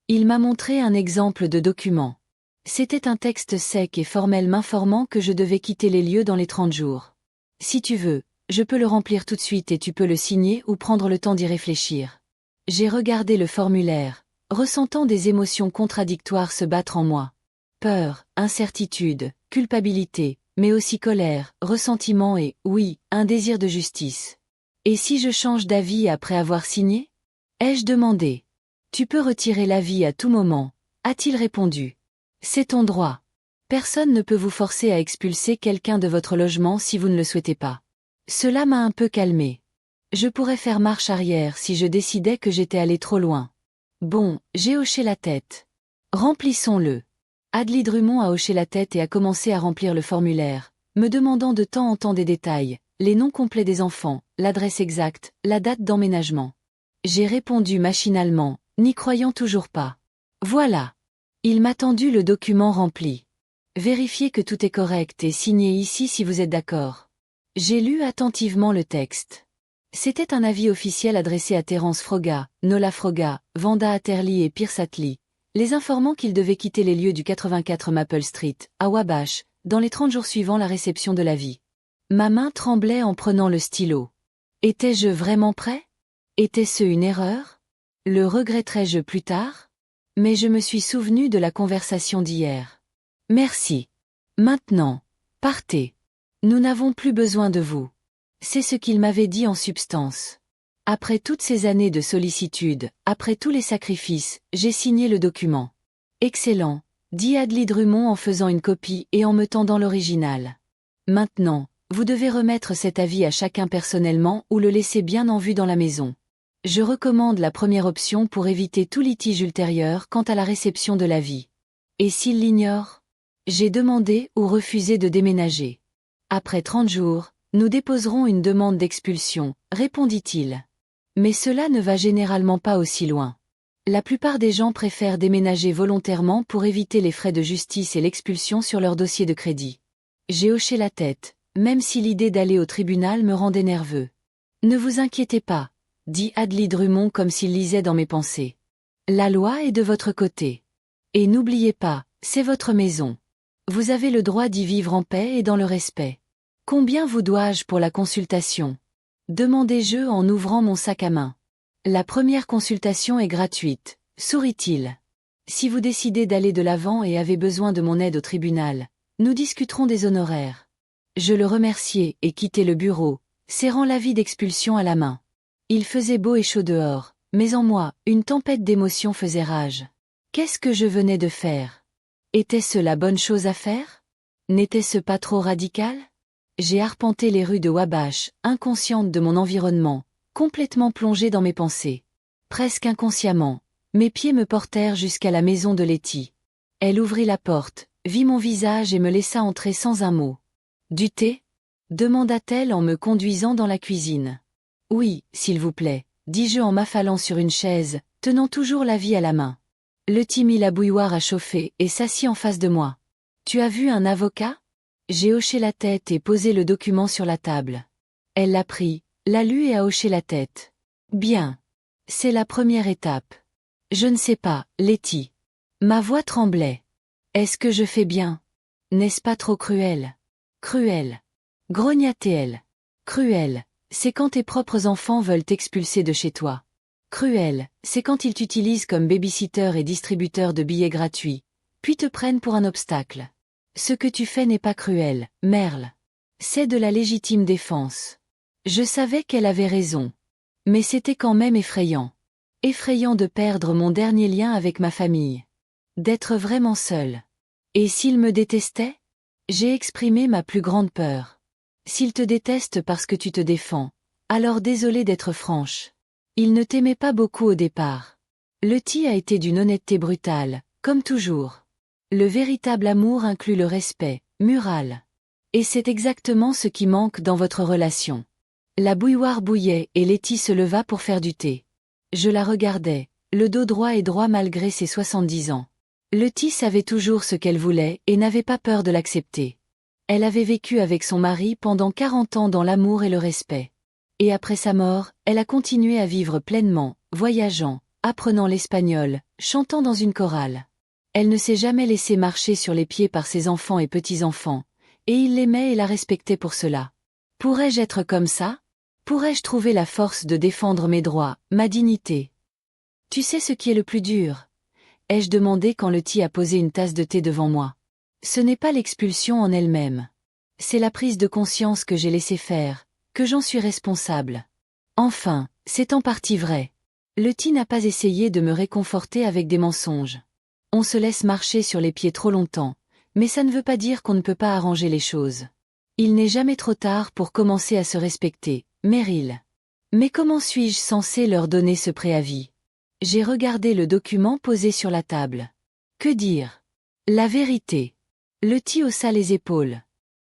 Il m'a montré un exemple de document. C'était un texte sec et formel m'informant que je devais quitter les lieux dans les 30 jours. Si tu veux, je peux le remplir tout de suite et tu peux le signer ou prendre le temps d'y réfléchir. J'ai regardé le formulaire, ressentant des émotions contradictoires se battre en moi. Peur, incertitude, culpabilité, mais aussi colère, ressentiment et, oui, un désir de justice. Et si je change d'avis après avoir signé? Ai-je demandé. Tu peux retirer l'avis à tout moment, a-t-il répondu. C'est ton droit. Personne ne peut vous forcer à expulser quelqu'un de votre logement si vous ne le souhaitez pas. Cela m'a un peu calmé. Je pourrais faire marche arrière si je décidais que j'étais allé trop loin. Bon, j'ai hoché la tête. Remplissons-le. Adely Drummond a hoché la tête et a commencé à remplir le formulaire, me demandant de temps en temps des détails, les noms complets des enfants, l'adresse exacte, la date d'emménagement. J'ai répondu machinalement, n'y croyant toujours pas. Voilà. Il m'a tendu le document rempli. Vérifiez que tout est correct et signez ici si vous êtes d'accord. J'ai lu attentivement le texte. C'était un avis officiel adressé à Terence Froga, Nola Froga, Vanda Atterley et Pierce Atlee, les informant qu'ils devaient quitter les lieux du 84 Maple Street, à Wabash, dans les 30 jours suivant la réception de l'avis. Ma main tremblait en prenant le stylo. Étais-je vraiment prêt? Était-ce une erreur? Le regretterais-je plus tard? Mais je me suis souvenu de la conversation d'hier. Merci. Maintenant, partez. Nous n'avons plus besoin de vous. C'est ce qu'il m'avait dit en substance. Après toutes ces années de sollicitude, après tous les sacrifices, j'ai signé le document. Excellent, dit Adely Drummond en faisant une copie et en me tendant l'original. Maintenant, vous devez remettre cet avis à chacun personnellement ou le laisser bien en vue dans la maison. Je recommande la première option pour éviter tout litige ultérieur quant à la réception de l'avis. Et s'il l'ignore? J'ai demandé ou refusé de déménager. Après 30 jours, nous déposerons une demande d'expulsion, répondit-il. Mais cela ne va généralement pas aussi loin. La plupart des gens préfèrent déménager volontairement pour éviter les frais de justice et l'expulsion sur leur dossier de crédit. J'ai hoché la tête, même si l'idée d'aller au tribunal me rendait nerveux. Ne vous inquiétez pas, dit Adely Drummond comme s'il lisait dans mes pensées. La loi est de votre côté. Et n'oubliez pas, c'est votre maison. Vous avez le droit d'y vivre en paix et dans le respect. Combien vous dois-je pour la consultation? Demandai-je en ouvrant mon sac à main. La première consultation est gratuite, sourit-il. Si vous décidez d'aller de l'avant et avez besoin de mon aide au tribunal, nous discuterons des honoraires. Je le remerciai et quittai le bureau, serrant l'avis d'expulsion à la main. Il faisait beau et chaud dehors, mais en moi, une tempête d'émotions faisait rage. Qu'est-ce que je venais de faire? Était-ce la bonne chose à faire? N'était-ce pas trop radical? J'ai arpenté les rues de Wabash, inconsciente de mon environnement, complètement plongée dans mes pensées. Presque inconsciemment, mes pieds me portèrent jusqu'à la maison de Letty. Elle ouvrit la porte, vit mon visage et me laissa entrer sans un mot. Du thé? demanda-t-elle en me conduisant dans la cuisine. Oui, s'il vous plaît, dis-je en m'affalant sur une chaise, tenant toujours la vie à la main. Letty mit la bouilloire à chauffer et s'assit en face de moi. Tu as vu un avocat? J'ai hoché la tête et posé le document sur la table. Elle l'a pris, l'a lu et a hoché la tête. Bien. C'est la première étape. Je ne sais pas, Letty. Ma voix tremblait. Est-ce que je fais bien? N'est-ce pas trop cruel? Cruel. Grogna-t-elle. Cruel, c'est quand tes propres enfants veulent t'expulser de chez toi. Cruel, c'est quand ils t'utilisent comme babysitter et distributeur de billets gratuits, puis te prennent pour un obstacle. Ce que tu fais n'est pas cruel, Merle. C'est de la légitime défense. Je savais qu'elle avait raison. Mais c'était quand même effrayant. Effrayant de perdre mon dernier lien avec ma famille. D'être vraiment seule. Et s'il me détestait? J'ai exprimé ma plus grande peur. S'il te déteste parce que tu te défends, alors désolé d'être franche. Il ne t'aimait pas beaucoup au départ. Letty a été d'une honnêteté brutale, comme toujours. Le véritable amour inclut le respect, Mural. Et c'est exactement ce qui manque dans votre relation. La bouilloire bouillait et Letty se leva pour faire du thé. Je la regardais, le dos droit et droit malgré ses 70 ans. Letty savait toujours ce qu'elle voulait et n'avait pas peur de l'accepter. Elle avait vécu avec son mari pendant 40 ans dans l'amour et le respect. Et après sa mort, elle a continué à vivre pleinement, voyageant, apprenant l'espagnol, chantant dans une chorale. Elle ne s'est jamais laissée marcher sur les pieds par ses enfants et petits-enfants, et il l'aimait et la respectait pour cela. Pourrais-je être comme ça? Pourrais-je trouver la force de défendre mes droits, ma dignité? Tu sais ce qui est le plus dur? Ai-je demandé quand Letty a posé une tasse de thé devant moi. Ce n'est pas l'expulsion en elle-même. C'est la prise de conscience que j'ai laissé faire, que j'en suis responsable. Enfin, c'est en partie vrai. Letty n'a pas essayé de me réconforter avec des mensonges. On se laisse marcher sur les pieds trop longtemps, mais ça ne veut pas dire qu'on ne peut pas arranger les choses. Il n'est jamais trop tard pour commencer à se respecter, Meryl. Mais comment suis-je censé leur donner ce préavis? J'ai regardé le document posé sur la table. Que dire? La vérité. Letty haussa les épaules.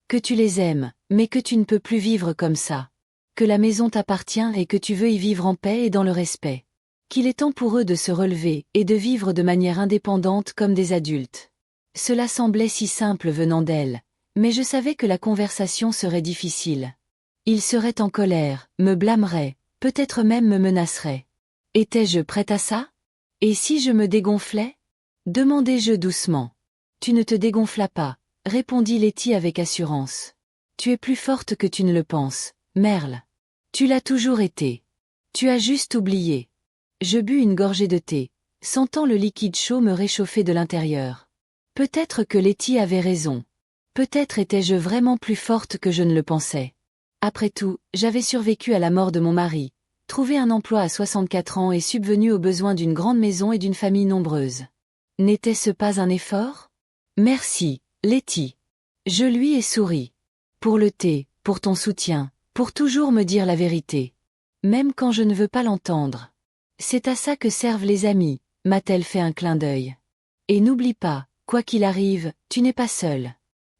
Que tu les aimes, mais que tu ne peux plus vivre comme ça. Que la maison t'appartient et que tu veux y vivre en paix et dans le respect. Qu'il est temps pour eux de se relever et de vivre de manière indépendante comme des adultes. Cela semblait si simple venant d'elle, mais je savais que la conversation serait difficile. Ils seraient en colère, me blâmeraient, peut-être même me menaceraient. Étais-je prête à ça? Et si je me dégonflais? Demandai-je doucement. Tu ne te dégonflas pas, répondit Letty avec assurance. Tu es plus forte que tu ne le penses, Merle. Tu l'as toujours été. Tu as juste oublié. Je bus une gorgée de thé, sentant le liquide chaud me réchauffer de l'intérieur. Peut-être que Letty avait raison. Peut-être étais-je vraiment plus forte que je ne le pensais. Après tout, j'avais survécu à la mort de mon mari, trouvé un emploi à 64 ans et subvenu aux besoins d'une grande maison et d'une famille nombreuse. N'était-ce pas un effort? Merci, Letty. Je lui ai souri. Pour le thé, pour ton soutien, pour toujours me dire la vérité. Même quand je ne veux pas l'entendre. C'est à ça que servent les amis, m'a-t-elle fait un clin d'œil. Et n'oublie pas, quoi qu'il arrive, tu n'es pas seul.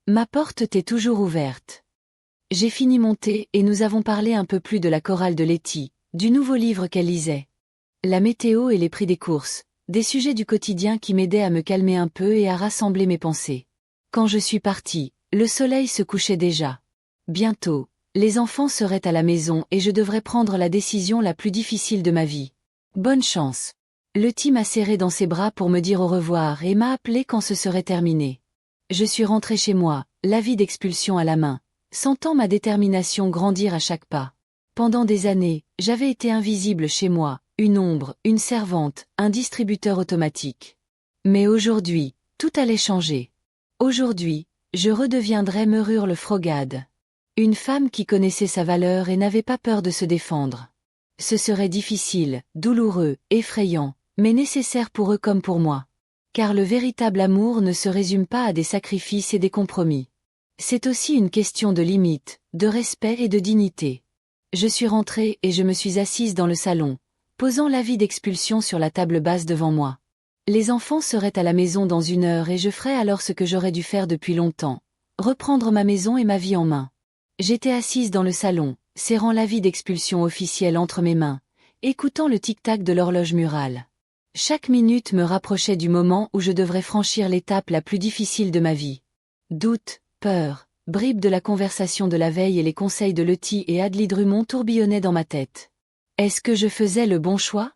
Ma porte t'est toujours ouverte. J'ai fini mon thé et nous avons parlé un peu plus de la chorale de Letty, du nouveau livre qu'elle lisait. La météo et les prix des courses, des sujets du quotidien qui m'aidaient à me calmer un peu et à rassembler mes pensées. Quand je suis partie, le soleil se couchait déjà. Bientôt, les enfants seraient à la maison et je devrais prendre la décision la plus difficile de ma vie. Bonne chance. Letty m'a serré dans ses bras pour me dire au revoir et m'a appelé quand ce serait terminé. Je suis rentrée chez moi, l'avis d'expulsion à la main, sentant ma détermination grandir à chaque pas. Pendant des années, j'avais été invisible chez moi, une ombre, une servante, un distributeur automatique. Mais aujourd'hui, tout allait changer. Aujourd'hui, je redeviendrais Mururle Frogade. Une femme qui connaissait sa valeur et n'avait pas peur de se défendre. Ce serait difficile, douloureux, effrayant, mais nécessaire pour eux comme pour moi. Car le véritable amour ne se résume pas à des sacrifices et des compromis. C'est aussi une question de limite, de respect et de dignité. Je suis rentrée et je me suis assise dans le salon, posant l'avis d'expulsion sur la table basse devant moi. Les enfants seraient à la maison dans 1 heure et je ferais alors ce que j'aurais dû faire depuis longtemps, reprendre ma maison et ma vie en main. J'étais assise dans le salon, serrant l'avis d'expulsion officiel entre mes mains, écoutant le tic-tac de l'horloge murale. Chaque minute me rapprochait du moment où je devrais franchir l'étape la plus difficile de ma vie. Doute, peur, bribes de la conversation de la veille et les conseils de Letty et Adely Drummond tourbillonnaient dans ma tête. Est-ce que je faisais le bon choix?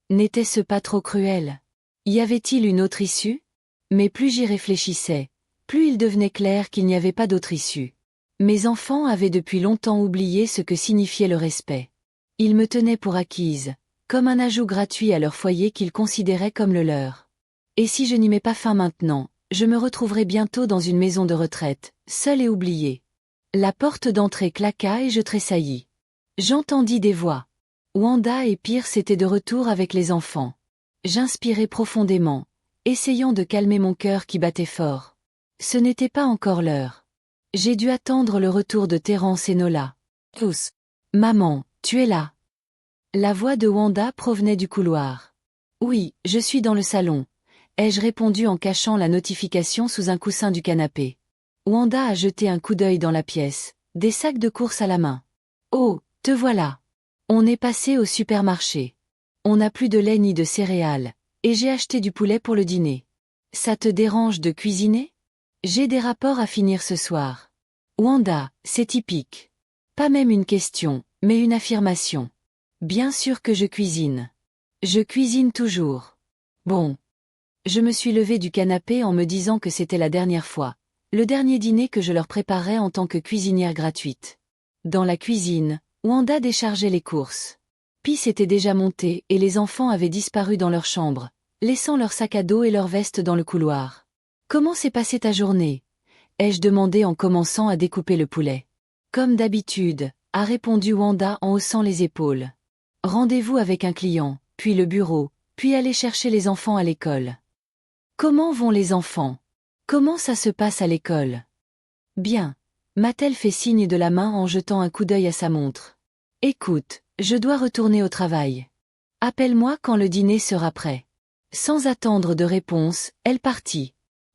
N'était-ce pas trop cruel? Y avait-il une autre issue? Mais plus j'y réfléchissais, plus il devenait clair qu'il n'y avait pas d'autre issue. Mes enfants avaient depuis longtemps oublié ce que signifiait le respect. Ils me tenaient pour acquise, comme un ajout gratuit à leur foyer qu'ils considéraient comme le leur. Et si je n'y mets pas fin maintenant, je me retrouverai bientôt dans une maison de retraite, seule et oubliée. La porte d'entrée claqua et je tressaillis. J'entendis des voix. Wanda et Pierce étaient de retour avec les enfants. J'inspirai profondément, essayant de calmer mon cœur qui battait fort. Ce n'était pas encore l'heure. J'ai dû attendre le retour de Terence et Nola. Tous. Maman, tu es là. La voix de Wanda provenait du couloir. Oui, je suis dans le salon, ai-je répondu en cachant la notification sous un coussin du canapé. Wanda a jeté un coup d'œil dans la pièce, des sacs de course à la main. Oh, te voilà. On est passé au supermarché. On n'a plus de lait ni de céréales, et j'ai acheté du poulet pour le dîner. Ça te dérange de cuisiner? J'ai des rapports à finir ce soir. Wanda, c'est typique. Pas même une question, mais une affirmation. Bien sûr que je cuisine. Je cuisine toujours. Bon. Je me suis levée du canapé en me disant que c'était la dernière fois, le dernier dîner que je leur préparais en tant que cuisinière gratuite. Dans la cuisine, Wanda déchargeait les courses. Pis était déjà monté et les enfants avaient disparu dans leur chambre, laissant leur sac à dos et leur veste dans le couloir. Comment s'est passée ta journée? Ai-je demandé en commençant à découper le poulet. Comme d'habitude, a répondu Wanda en haussant les épaules. Rendez-vous avec un client, puis le bureau, puis aller chercher les enfants à l'école. Comment vont les enfants? Comment ça se passe à l'école? Bien. M'a-t-elle fait signe de la main en jetant un coup d'œil à sa montre. Écoute, je dois retourner au travail. Appelle-moi quand le dîner sera prêt. Sans attendre de réponse, elle partit.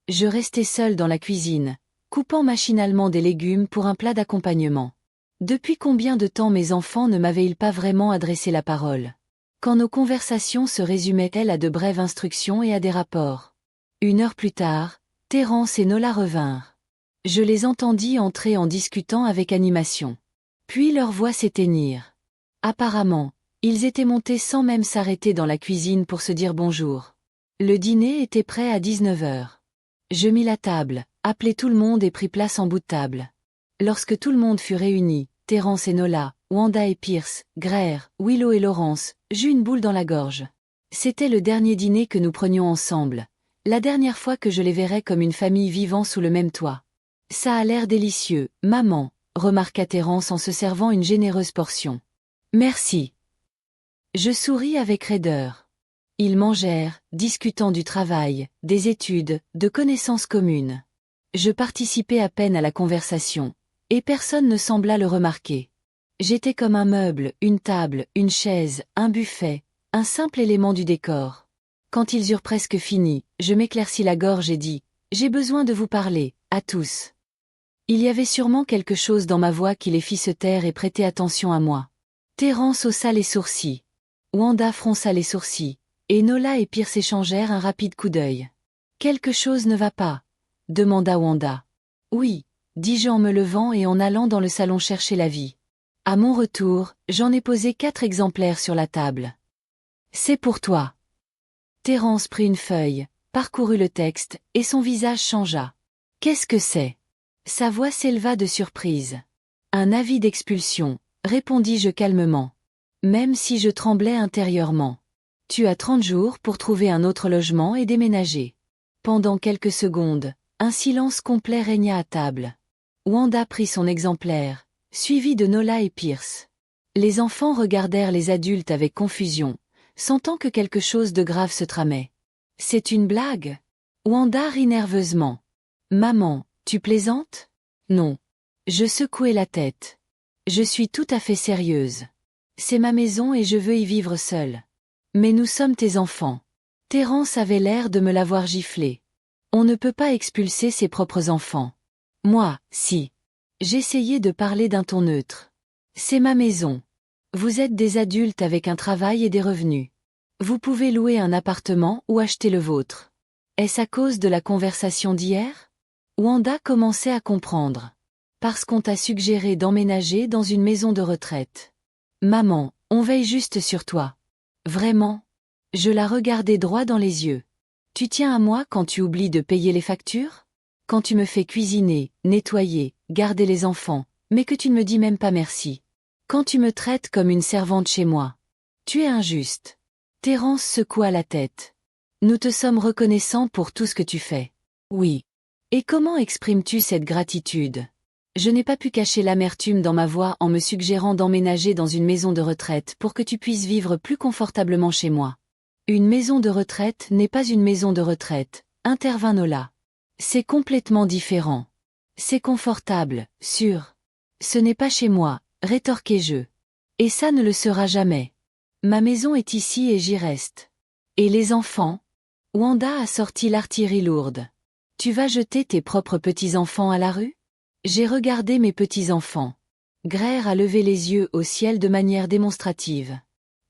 Je restai seule dans la cuisine, coupant machinalement des légumes pour un plat d'accompagnement. Depuis combien de temps mes enfants ne m'avaient-ils pas vraiment adressé la parole? Quand nos conversations se résumaient-elles à de brèves instructions et à des rapports? 1 heure plus tard, Terence et Nola revinrent. Je les entendis entrer en discutant avec animation. Puis leurs voix s'éteignirent. Apparemment, ils étaient montés sans même s'arrêter dans la cuisine pour se dire bonjour. Le dîner était prêt à 19 heures. Je mis la table, appelai tout le monde et pris place en bout de table. Lorsque tout le monde fut réuni, Terence et Nola, Wanda et Pierce, Greer, Willow et Laurence, j'eus une boule dans la gorge. C'était le dernier dîner que nous prenions ensemble, la dernière fois que je les verrais comme une famille vivant sous le même toit. Ça a l'air délicieux, maman, remarqua Terence en se servant une généreuse portion. Merci. Je souris avec raideur. Ils mangèrent, discutant du travail, des études, de connaissances communes. Je participais à peine à la conversation, et personne ne sembla le remarquer. J'étais comme un meuble, une table, une chaise, un buffet, un simple élément du décor. Quand ils eurent presque fini, je m'éclaircis la gorge et dis « J'ai besoin de vous parler, à tous ». Il y avait sûrement quelque chose dans ma voix qui les fit se taire et prêter attention à moi. Terence haussa les sourcils. Wanda fronça les sourcils, et Nola et Pierce échangèrent un rapide coup d'œil. « Quelque chose ne va pas ?» demanda Wanda. « Oui », dis-je en me levant et en allant dans le salon chercher la vie. À mon retour, j'en ai posé 4 exemplaires sur la table. « C'est pour toi. » Terence prit une feuille, parcourut le texte, et son visage changea. « Qu'est-ce que c'est ?» Sa voix s'éleva de surprise. « Un avis d'expulsion, » répondis-je calmement. Même si je tremblais intérieurement. « Tu as 30 jours pour trouver un autre logement et déménager. » Pendant quelques secondes, un silence complet régna à table. Wanda prit son exemplaire, suivi de Nola et Pierce. Les enfants regardèrent les adultes avec confusion, sentant que quelque chose de grave se tramait. « C'est une blague ?» Wanda rit nerveusement. « Maman, tu plaisantes ?» Non. Je secouai la tête. Je suis tout à fait sérieuse. C'est ma maison et je veux y vivre seule. Mais nous sommes tes enfants. Terence avait l'air de me l'avoir giflé. On ne peut pas expulser ses propres enfants. Moi, si. J'essayais de parler d'un ton neutre. C'est ma maison. Vous êtes des adultes avec un travail et des revenus. Vous pouvez louer un appartement ou acheter le vôtre. Est-ce à cause de la conversation d'hier? Wanda commençait à comprendre. Parce qu'on t'a suggéré d'emménager dans une maison de retraite. Maman, on veille juste sur toi. Vraiment? Je la regardais droit dans les yeux. Tu tiens à moi quand tu oublies de payer les factures? Quand tu me fais cuisiner, nettoyer, garder les enfants, mais que tu ne me dis même pas merci. Quand tu me traites comme une servante chez moi. Tu es injuste. Terence secoua la tête. Nous te sommes reconnaissants pour tout ce que tu fais. Oui. Et comment exprimes-tu cette gratitude? Je n'ai pas pu cacher l'amertume dans ma voix en me suggérant d'emménager dans une maison de retraite pour que tu puisses vivre plus confortablement chez moi. Une maison de retraite n'est pas une maison de retraite, intervint Nola. C'est complètement différent. C'est confortable, sûr. Ce n'est pas chez moi, rétorquai-je. Et ça ne le sera jamais. Ma maison est ici et j'y reste. Et les enfants? Wanda a sorti l'artillerie lourde. Tu vas jeter tes propres petits-enfants à la rue? J'ai regardé mes petits-enfants. Greer a levé les yeux au ciel de manière démonstrative.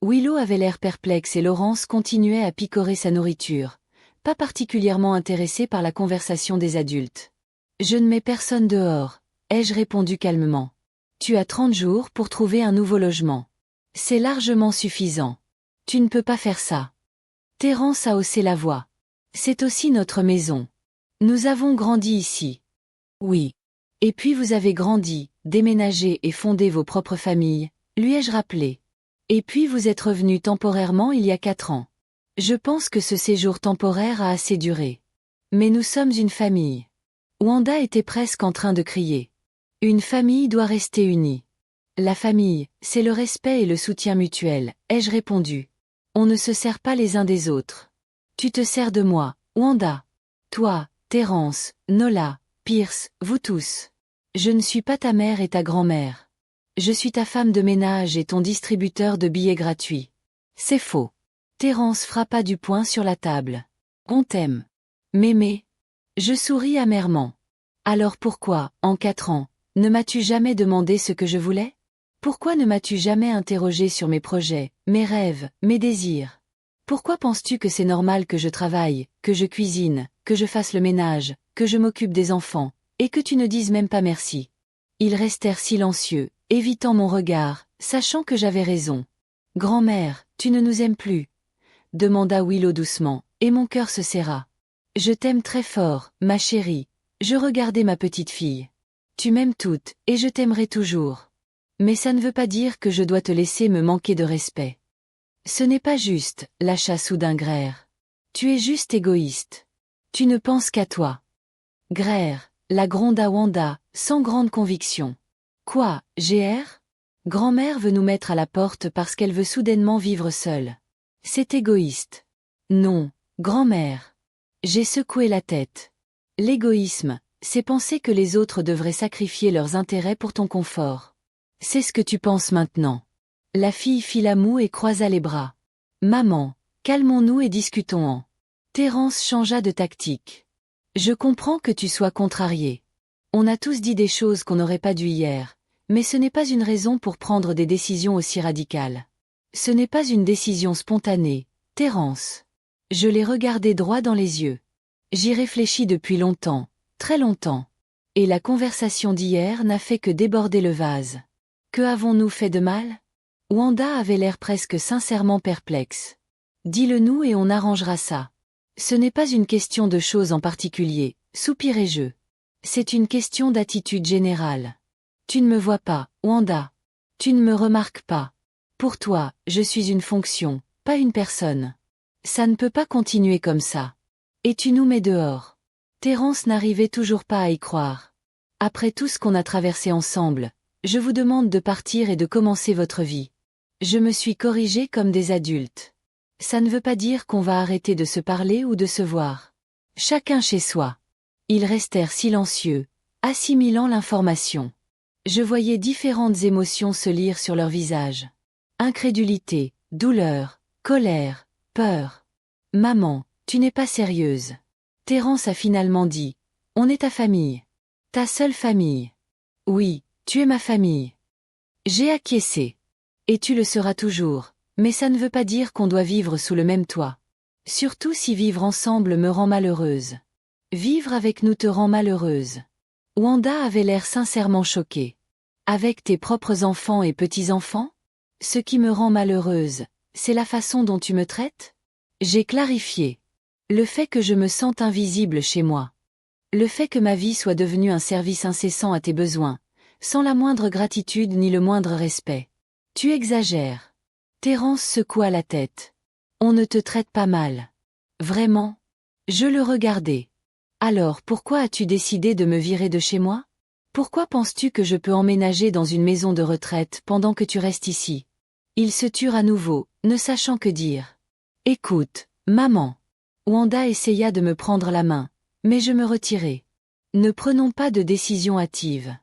Willow avait l'air perplexe et Laurence continuait à picorer sa nourriture, pas particulièrement intéressée par la conversation des adultes. Je ne mets personne dehors, ai-je répondu calmement. Tu as 30 jours pour trouver un nouveau logement. C'est largement suffisant. Tu ne peux pas faire ça. Terence a haussé la voix. C'est aussi notre maison. Nous avons grandi ici. Oui. Et puis vous avez grandi, déménagé et fondé vos propres familles, lui ai-je rappelé. Et puis vous êtes revenu temporairement il y a 4 ans. Je pense que ce séjour temporaire a assez duré. Mais nous sommes une famille. Wanda était presque en train de crier. Une famille doit rester unie. La famille, c'est le respect et le soutien mutuel, ai-je répondu. On ne se sert pas les uns des autres. Tu te sers de moi, Wanda. Toi, Terence, Nola, Pierce, vous tous. Je ne suis pas ta mère et ta grand-mère. Je suis ta femme de ménage et ton distributeur de billets gratuits. C'est faux. Terence frappa du poing sur la table. On t'aime. Mémé. Je souris amèrement. Alors pourquoi, en 4 ans, ne m'as-tu jamais demandé ce que je voulais? Pourquoi ne m'as-tu jamais interrogé sur mes projets, mes rêves, mes désirs? Pourquoi penses-tu que c'est normal que je travaille, que je cuisine, que je fasse le ménage, que je m'occupe des enfants, et que tu ne dises même pas merci? Ils restèrent silencieux, évitant mon regard, sachant que j'avais raison. Grand-mère, tu ne nous aimes plus? Demanda Willow doucement, et mon cœur se serra. Je t'aime très fort, ma chérie. Je regardai ma petite fille. Tu m'aimes toute, et je t'aimerai toujours. Mais ça ne veut pas dire que je dois te laisser me manquer de respect. Ce n'est pas juste, lâcha soudain Greer. Tu es juste égoïste. Tu ne penses qu'à toi. Greer, la gronda Wanda, sans grande conviction. Quoi, GR? Grand-mère veut nous mettre à la porte parce qu'elle veut soudainement vivre seule. C'est égoïste. Non, grand-mère. J'ai secoué la tête. L'égoïsme, c'est penser que les autres devraient sacrifier leurs intérêts pour ton confort. C'est ce que tu penses maintenant. La fille fit la moue et croisa les bras. Maman, calmons-nous et discutons-en. Terence changea de tactique. Je comprends que tu sois contrariée. On a tous dit des choses qu'on n'aurait pas dû hier, mais ce n'est pas une raison pour prendre des décisions aussi radicales. Ce n'est pas une décision spontanée, Terence. Je l'ai regardé droit dans les yeux. J'y réfléchis depuis longtemps, très longtemps. Et la conversation d'hier n'a fait que déborder le vase. Que avons-nous fait de mal? Wanda avait l'air presque sincèrement perplexe. Dis-le-nous et on arrangera ça. Ce n'est pas une question de choses en particulier, soupirai-je. C'est une question d'attitude générale. Tu ne me vois pas, Wanda. Tu ne me remarques pas. Pour toi, je suis une fonction, pas une personne. Ça ne peut pas continuer comme ça. Et tu nous mets dehors. Terence n'arrivait toujours pas à y croire. Après tout ce qu'on a traversé ensemble, je vous demande de partir et de commencer votre vie. Je me suis corrigée comme des adultes. Ça ne veut pas dire qu'on va arrêter de se parler ou de se voir. Chacun chez soi. Ils restèrent silencieux, assimilant l'information. Je voyais différentes émotions se lire sur leur visage. Incrédulité, douleur, colère, peur. Maman, tu n'es pas sérieuse. Terence a finalement dit, on est ta famille. Ta seule famille. Oui, tu es ma famille. J'ai acquiescé. Et tu le seras toujours, mais ça ne veut pas dire qu'on doit vivre sous le même toit. Surtout si vivre ensemble me rend malheureuse. Vivre avec nous te rend malheureuse. Wanda avait l'air sincèrement choquée. Avec tes propres enfants et petits-enfants? Ce qui me rend malheureuse, c'est la façon dont tu me traites? J'ai clarifié. Le fait que je me sente invisible chez moi. Le fait que ma vie soit devenue un service incessant à tes besoins, sans la moindre gratitude ni le moindre respect. Tu exagères. Terence secoua la tête. On ne te traite pas mal. Vraiment? Je le regardais. Alors pourquoi as-tu décidé de me virer de chez moi? Pourquoi penses-tu que je peux emménager dans une maison de retraite pendant que tu restes ici? Ils se turent à nouveau, ne sachant que dire. Écoute, maman. Wanda essaya de me prendre la main, mais je me retirai. Ne prenons pas de décision hâtive.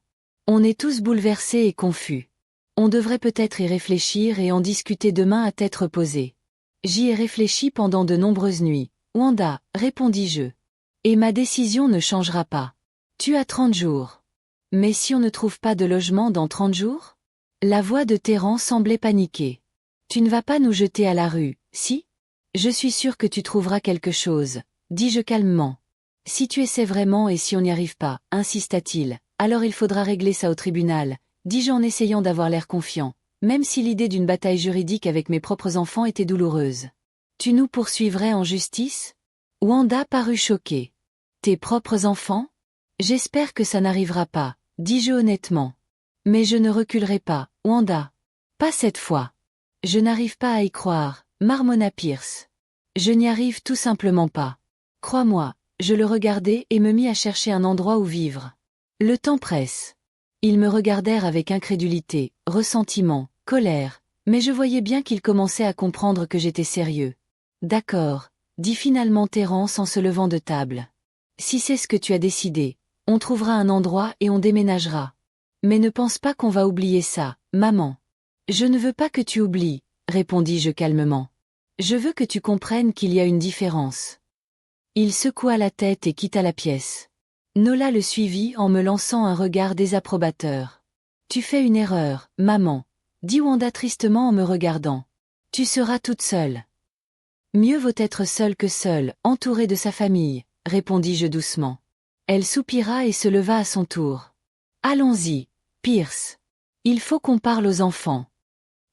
On est tous bouleversés et confus. On devrait peut-être y réfléchir et en discuter demain à tête reposée. J'y ai réfléchi pendant de nombreuses nuits. Wanda, répondis-je. Et ma décision ne changera pas. Tu as 30 jours. Mais si on ne trouve pas de logement dans 30 jours? La voix de Terence semblait paniquer. Tu ne vas pas nous jeter à la rue, si? Je suis sûre que tu trouveras quelque chose, dis-je calmement. Si tu essaies vraiment et si on n'y arrive pas, insista-t-il, alors il faudra régler ça au tribunal, dis-je en essayant d'avoir l'air confiant, même si l'idée d'une bataille juridique avec mes propres enfants était douloureuse. Tu nous poursuivrais en justice? Wanda parut choquée. Tes propres enfants? J'espère que ça n'arrivera pas, dis-je honnêtement. Mais je ne reculerai pas, Wanda. Pas cette fois. Je n'arrive pas à y croire, marmonna Pierce. Je n'y arrive tout simplement pas. Crois-moi, je le regardai et me mis à chercher un endroit où vivre. Le temps presse. Ils me regardèrent avec incrédulité, ressentiment, colère, mais je voyais bien qu'ils commençaient à comprendre que j'étais sérieux. D'accord, dit finalement Terence en se levant de table. Si c'est ce que tu as décidé, on trouvera un endroit et on déménagera. Mais ne pense pas qu'on va oublier ça, maman. Je ne veux pas que tu oublies, répondis-je calmement. Je veux que tu comprennes qu'il y a une différence. Il secoua la tête et quitta la pièce. Nola le suivit en me lançant un regard désapprobateur. Tu fais une erreur, maman, dit Wanda tristement en me regardant. Tu seras toute seule. Mieux vaut être seule que seule, entourée de sa famille, répondis-je doucement. Elle soupira et se leva à son tour. Allons-y, Pierce. Il faut qu'on parle aux enfants.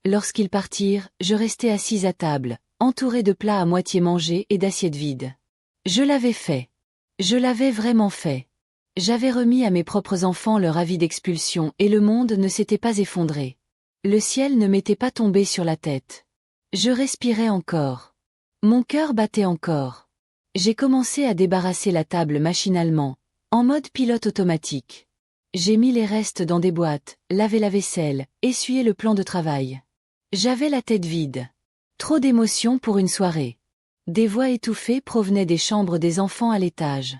Lorsqu'ils partirent, je restai assise à table, entourée de plats à moitié mangés et d'assiettes vides. Je l'avais fait. Je l'avais vraiment fait. J'avais remis à mes propres enfants leur avis d'expulsion et le monde ne s'était pas effondré. Le ciel ne m'était pas tombé sur la tête. Je respirais encore. Mon cœur battait encore. J'ai commencé à débarrasser la table machinalement, en mode pilote automatique. J'ai mis les restes dans des boîtes, lavé la vaisselle, essuyé le plan de travail. J'avais la tête vide. Trop d'émotions pour une soirée. Des voix étouffées provenaient des chambres des enfants à l'étage.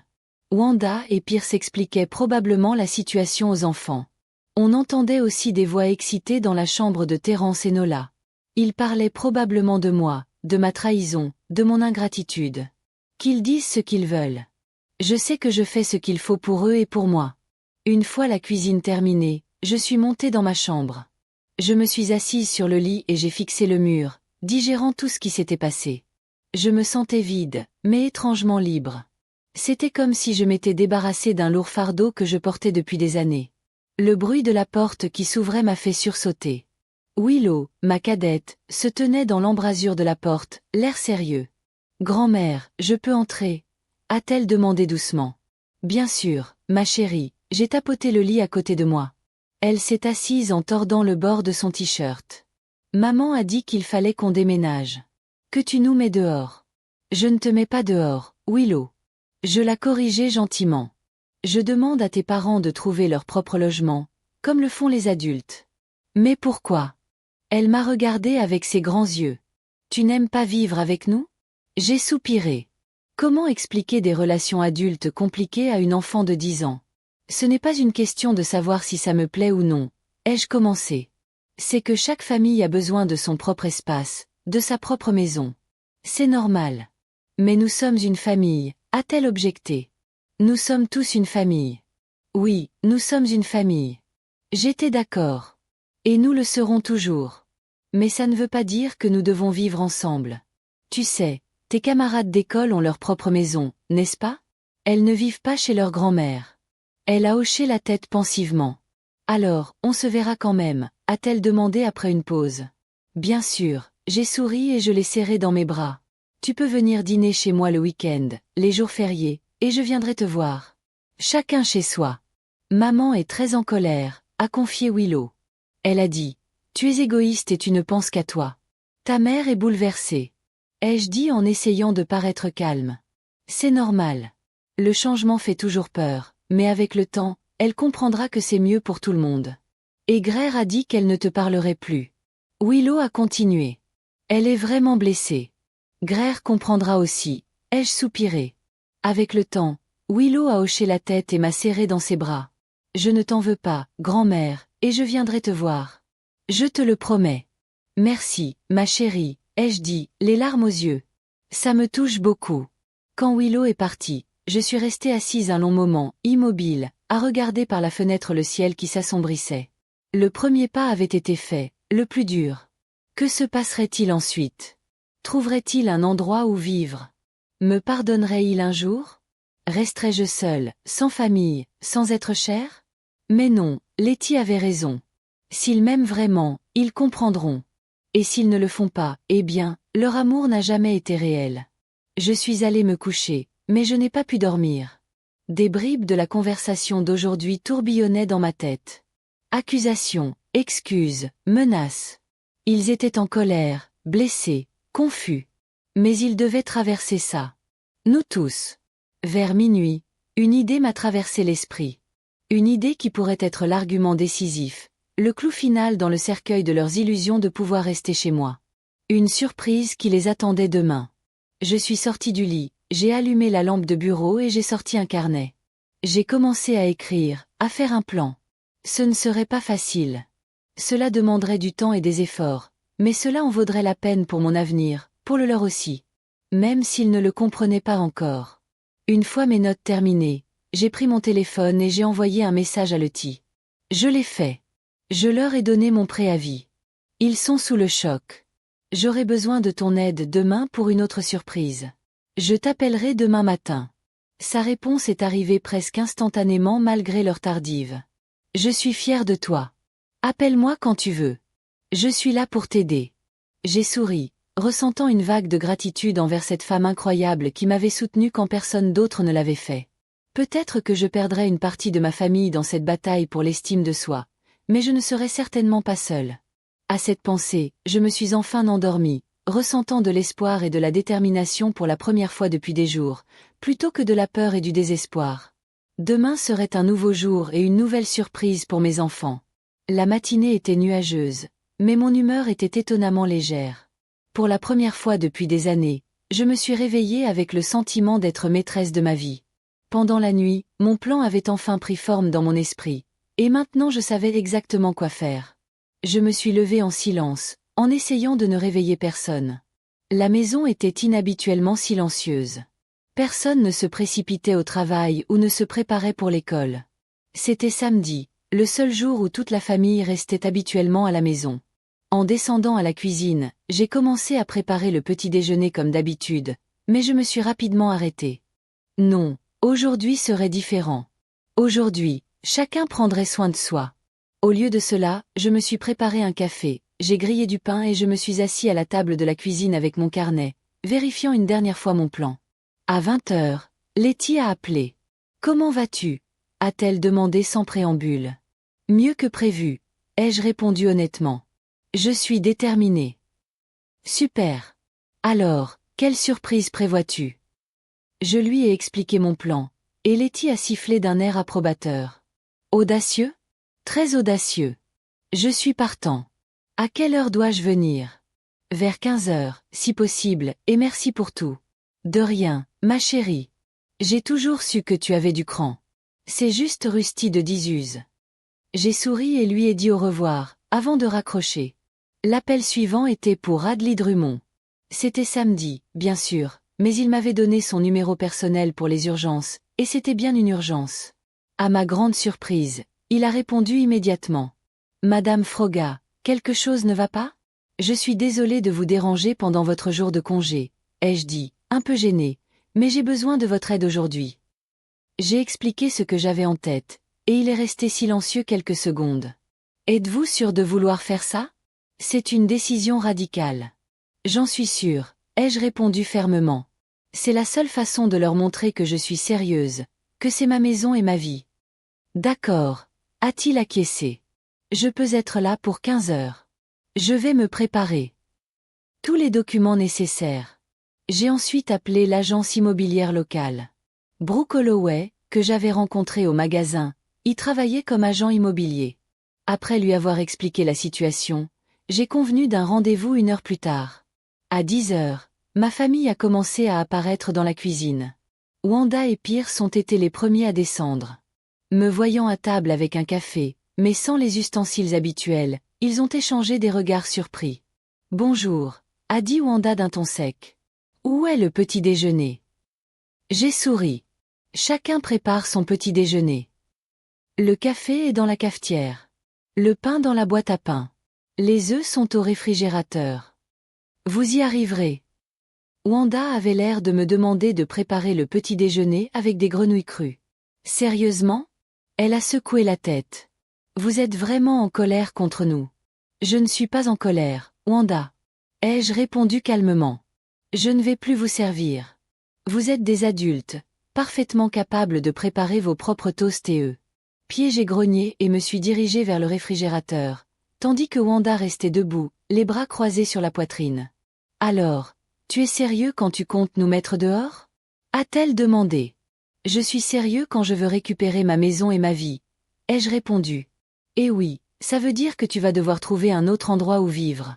Wanda et Pierce expliquaient probablement la situation aux enfants. On entendait aussi des voix excitées dans la chambre de Terence et Nola. Ils parlaient probablement de moi, de ma trahison, de mon ingratitude. Qu'ils disent ce qu'ils veulent. Je sais que je fais ce qu'il faut pour eux et pour moi. Une fois la cuisine terminée, je suis montée dans ma chambre. Je me suis assise sur le lit et j'ai fixé le mur, digérant tout ce qui s'était passé. Je me sentais vide, mais étrangement libre. C'était comme si je m'étais débarrassée d'un lourd fardeau que je portais depuis des années. Le bruit de la porte qui s'ouvrait m'a fait sursauter. Willow, ma cadette, se tenait dans l'embrasure de la porte, l'air sérieux. « Grand-mère, je peux entrer ?» a-t-elle demandé doucement. « Bien sûr, ma chérie, j'ai tapoté le lit à côté de moi. » Elle s'est assise en tordant le bord de son t-shirt. « Maman a dit qu'il fallait qu'on déménage. Que tu nous mets dehors. »« Je ne te mets pas dehors, Willow. » Je la corrigeai gentiment. « Je demande à tes parents de trouver leur propre logement, comme le font les adultes. »« Mais pourquoi ?» Elle m'a regardé avec ses grands yeux. « Tu n'aimes pas vivre avec nous ?» J'ai soupiré. Comment expliquer des relations adultes compliquées à une enfant de 10 ans? Ce n'est pas une question de savoir si ça me plaît ou non, ai-je commencé. C'est que chaque famille a besoin de son propre espace, de sa propre maison. C'est normal. Mais nous sommes une famille, a-t-elle objecté. Nous sommes tous une famille. Oui, nous sommes une famille. J'étais d'accord. Et nous le serons toujours. Mais ça ne veut pas dire que nous devons vivre ensemble. Tu sais, tes camarades d'école ont leur propre maison, n'est-ce pas? Elles ne vivent pas chez leur grand-mère. Elle a hoché la tête pensivement. Alors, on se verra quand même, a-t-elle demandé après une pause. Bien sûr, j'ai souri et je l'ai serré dans mes bras. Tu peux venir dîner chez moi le week-end, les jours fériés, et je viendrai te voir. Chacun chez soi. Maman est très en colère, a confié Willow. Elle a dit, tu es égoïste et tu ne penses qu'à toi. Ta mère est bouleversée. Ai-je dit en essayant de paraître calme. C'est normal. Le changement fait toujours peur, mais avec le temps, elle comprendra que c'est mieux pour tout le monde. Et Greer a dit qu'elle ne te parlerait plus. Willow a continué. Elle est vraiment blessée. Greer comprendra aussi, ai-je soupiré. Avec le temps, Willow a hoché la tête et m'a serré dans ses bras. Je ne t'en veux pas, grand-mère, et je viendrai te voir. Je te le promets. Merci, ma chérie, ai-je dit, les larmes aux yeux. Ça me touche beaucoup. Quand Willow est partie, je suis restée assise un long moment, immobile, à regarder par la fenêtre le ciel qui s'assombrissait. Le premier pas avait été fait, le plus dur. Que se passerait-il ensuite? Trouverait-il un endroit où vivre? Me pardonnerait-il un jour? Resterais-je seule, sans famille, sans être chère? Mais non, Letty avait raison. S'ils m'aiment vraiment, ils comprendront. Et s'ils ne le font pas, eh bien, leur amour n'a jamais été réel. Je suis allée me coucher, mais je n'ai pas pu dormir. Des bribes de la conversation d'aujourd'hui tourbillonnaient dans ma tête. Accusations, excuses, menaces. Ils étaient en colère, blessés, confus. Mais ils devaient traverser ça. Nous tous. Vers minuit, une idée m'a traversé l'esprit. Une idée qui pourrait être l'argument décisif, le clou final dans le cercueil de leurs illusions de pouvoir rester chez moi. Une surprise qui les attendait demain. Je suis sortie du lit, j'ai allumé la lampe de bureau et j'ai sorti un carnet. J'ai commencé à écrire, à faire un plan. Ce ne serait pas facile. Cela demanderait du temps et des efforts, mais cela en vaudrait la peine pour mon avenir, pour le leur aussi. Même s'ils ne le comprenaient pas encore. Une fois mes notes terminées, j'ai pris mon téléphone et j'ai envoyé un message à Letty. Je l'ai fait. Je leur ai donné mon préavis. Ils sont sous le choc. J'aurai besoin de ton aide demain pour une autre surprise. Je t'appellerai demain matin. Sa réponse est arrivée presque instantanément malgré l'heure tardive. Je suis fière de toi. Appelle-moi quand tu veux. Je suis là pour t'aider. J'ai souri, ressentant une vague de gratitude envers cette femme incroyable qui m'avait soutenue quand personne d'autre ne l'avait fait. Peut-être que je perdrais une partie de ma famille dans cette bataille pour l'estime de soi, mais je ne serais certainement pas seule. À cette pensée, je me suis enfin endormie, ressentant de l'espoir et de la détermination pour la première fois depuis des jours, plutôt que de la peur et du désespoir. Demain serait un nouveau jour et une nouvelle surprise pour mes enfants. La matinée était nuageuse, mais mon humeur était étonnamment légère. Pour la première fois depuis des années, je me suis réveillée avec le sentiment d'être maîtresse de ma vie. Pendant la nuit, mon plan avait enfin pris forme dans mon esprit, et maintenant je savais exactement quoi faire. Je me suis levée en silence, en essayant de ne réveiller personne. La maison était inhabituellement silencieuse. Personne ne se précipitait au travail ou ne se préparait pour l'école. C'était samedi, le seul jour où toute la famille restait habituellement à la maison. En descendant à la cuisine, j'ai commencé à préparer le petit déjeuner comme d'habitude, mais je me suis rapidement arrêtée. Non, aujourd'hui serait différent. Aujourd'hui, chacun prendrait soin de soi. Au lieu de cela, je me suis préparé un café, j'ai grillé du pain et je me suis assis à la table de la cuisine avec mon carnet, vérifiant une dernière fois mon plan. À 20h, Letty a appelé. « Comment vas-tu » a-t-elle demandé sans préambule. « Mieux que prévu » ai-je répondu honnêtement. « Je suis déterminée. »« Super. Alors, quelle surprise prévois-tu » Je lui ai expliqué mon plan, et Letty a sifflé d'un air approbateur. « Audacieux ? Très audacieux. Je suis partant. À quelle heure dois-je venir ? Vers 15h, si possible, et merci pour tout. De rien, ma chérie. J'ai toujours su que tu avais du cran. C'est juste Rusty de Disuse. J'ai souri et lui ai dit au revoir, avant de raccrocher. L'appel suivant était pour Adley Drummond. C'était samedi, bien sûr, mais il m'avait donné son numéro personnel pour les urgences, et c'était bien une urgence. À ma grande surprise, Il a répondu immédiatement. Madame Froga, quelque chose ne va pas? Je suis désolé de vous déranger pendant votre jour de congé, ai-je dit, un peu gêné, mais j'ai besoin de votre aide aujourd'hui. J'ai expliqué ce que j'avais en tête, et il est resté silencieux quelques secondes. Êtes-vous sûr de vouloir faire ça? C'est une décision radicale. J'en suis sûr, ai-je répondu fermement. C'est la seule façon de leur montrer que je suis sérieuse, que c'est ma maison et ma vie. D'accord, a-t-il acquiescé. Je peux être là pour 15 heures. Je vais me préparer. Tous les documents nécessaires. J'ai ensuite appelé l'agence immobilière locale. Brooke Holloway, que j'avais rencontré au magasin, y travaillait comme agent immobilier. Après lui avoir expliqué la situation, j'ai convenu d'un rendez-vous 1 heure plus tard. À 10 heures, ma famille a commencé à apparaître dans la cuisine. Wanda et Pierce ont été les premiers à descendre. Me voyant à table avec un café, mais sans les ustensiles habituels, ils ont échangé des regards surpris. « Bonjour », a dit Wanda d'un ton sec. « Où est le petit déjeuner ?» J'ai souri. Chacun prépare son petit déjeuner. Le café est dans la cafetière. Le pain dans la boîte à pain. Les œufs sont au réfrigérateur. Vous y arriverez. Wanda avait l'air de me demander de préparer le petit déjeuner avec des grenouilles crues. Sérieusement? Elle a secoué la tête. Vous êtes vraiment en colère contre nous. Je ne suis pas en colère, Wanda. Ai-je répondu calmement. Je ne vais plus vous servir. Vous êtes des adultes, parfaitement capables de préparer vos propres toasts et œufs. Puis j'ai grogné et me suis dirigé vers le réfrigérateur, tandis que Wanda restait debout, les bras croisés sur la poitrine. Alors, tu es sérieux quand tu comptes nous mettre dehors? A-t-elle demandé. Je suis sérieux quand je veux récupérer ma maison et ma vie, ai-je répondu. Eh oui, ça veut dire que tu vas devoir trouver un autre endroit où vivre.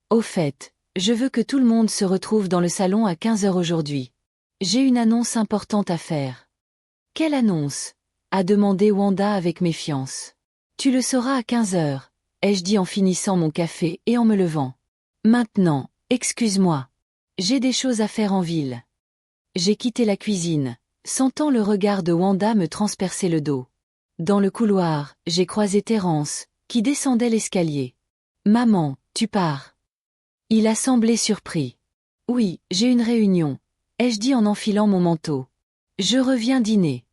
Au fait, je veux que tout le monde se retrouve dans le salon à 15 heures aujourd'hui. J'ai une annonce importante à faire. Quelle annonce? A demandé Wanda avec méfiance. Tu le sauras à 15 heures, ai-je dit en finissant mon café et en me levant. Maintenant, excuse-moi. J'ai des choses à faire en ville. J'ai quitté la cuisine, sentant le regard de Wanda me transpercer le dos. Dans le couloir, j'ai croisé Terence, qui descendait l'escalier. Maman, tu pars. Il a semblé surpris. Oui, j'ai une réunion, ai-je dit en enfilant mon manteau. Je reviens dîner.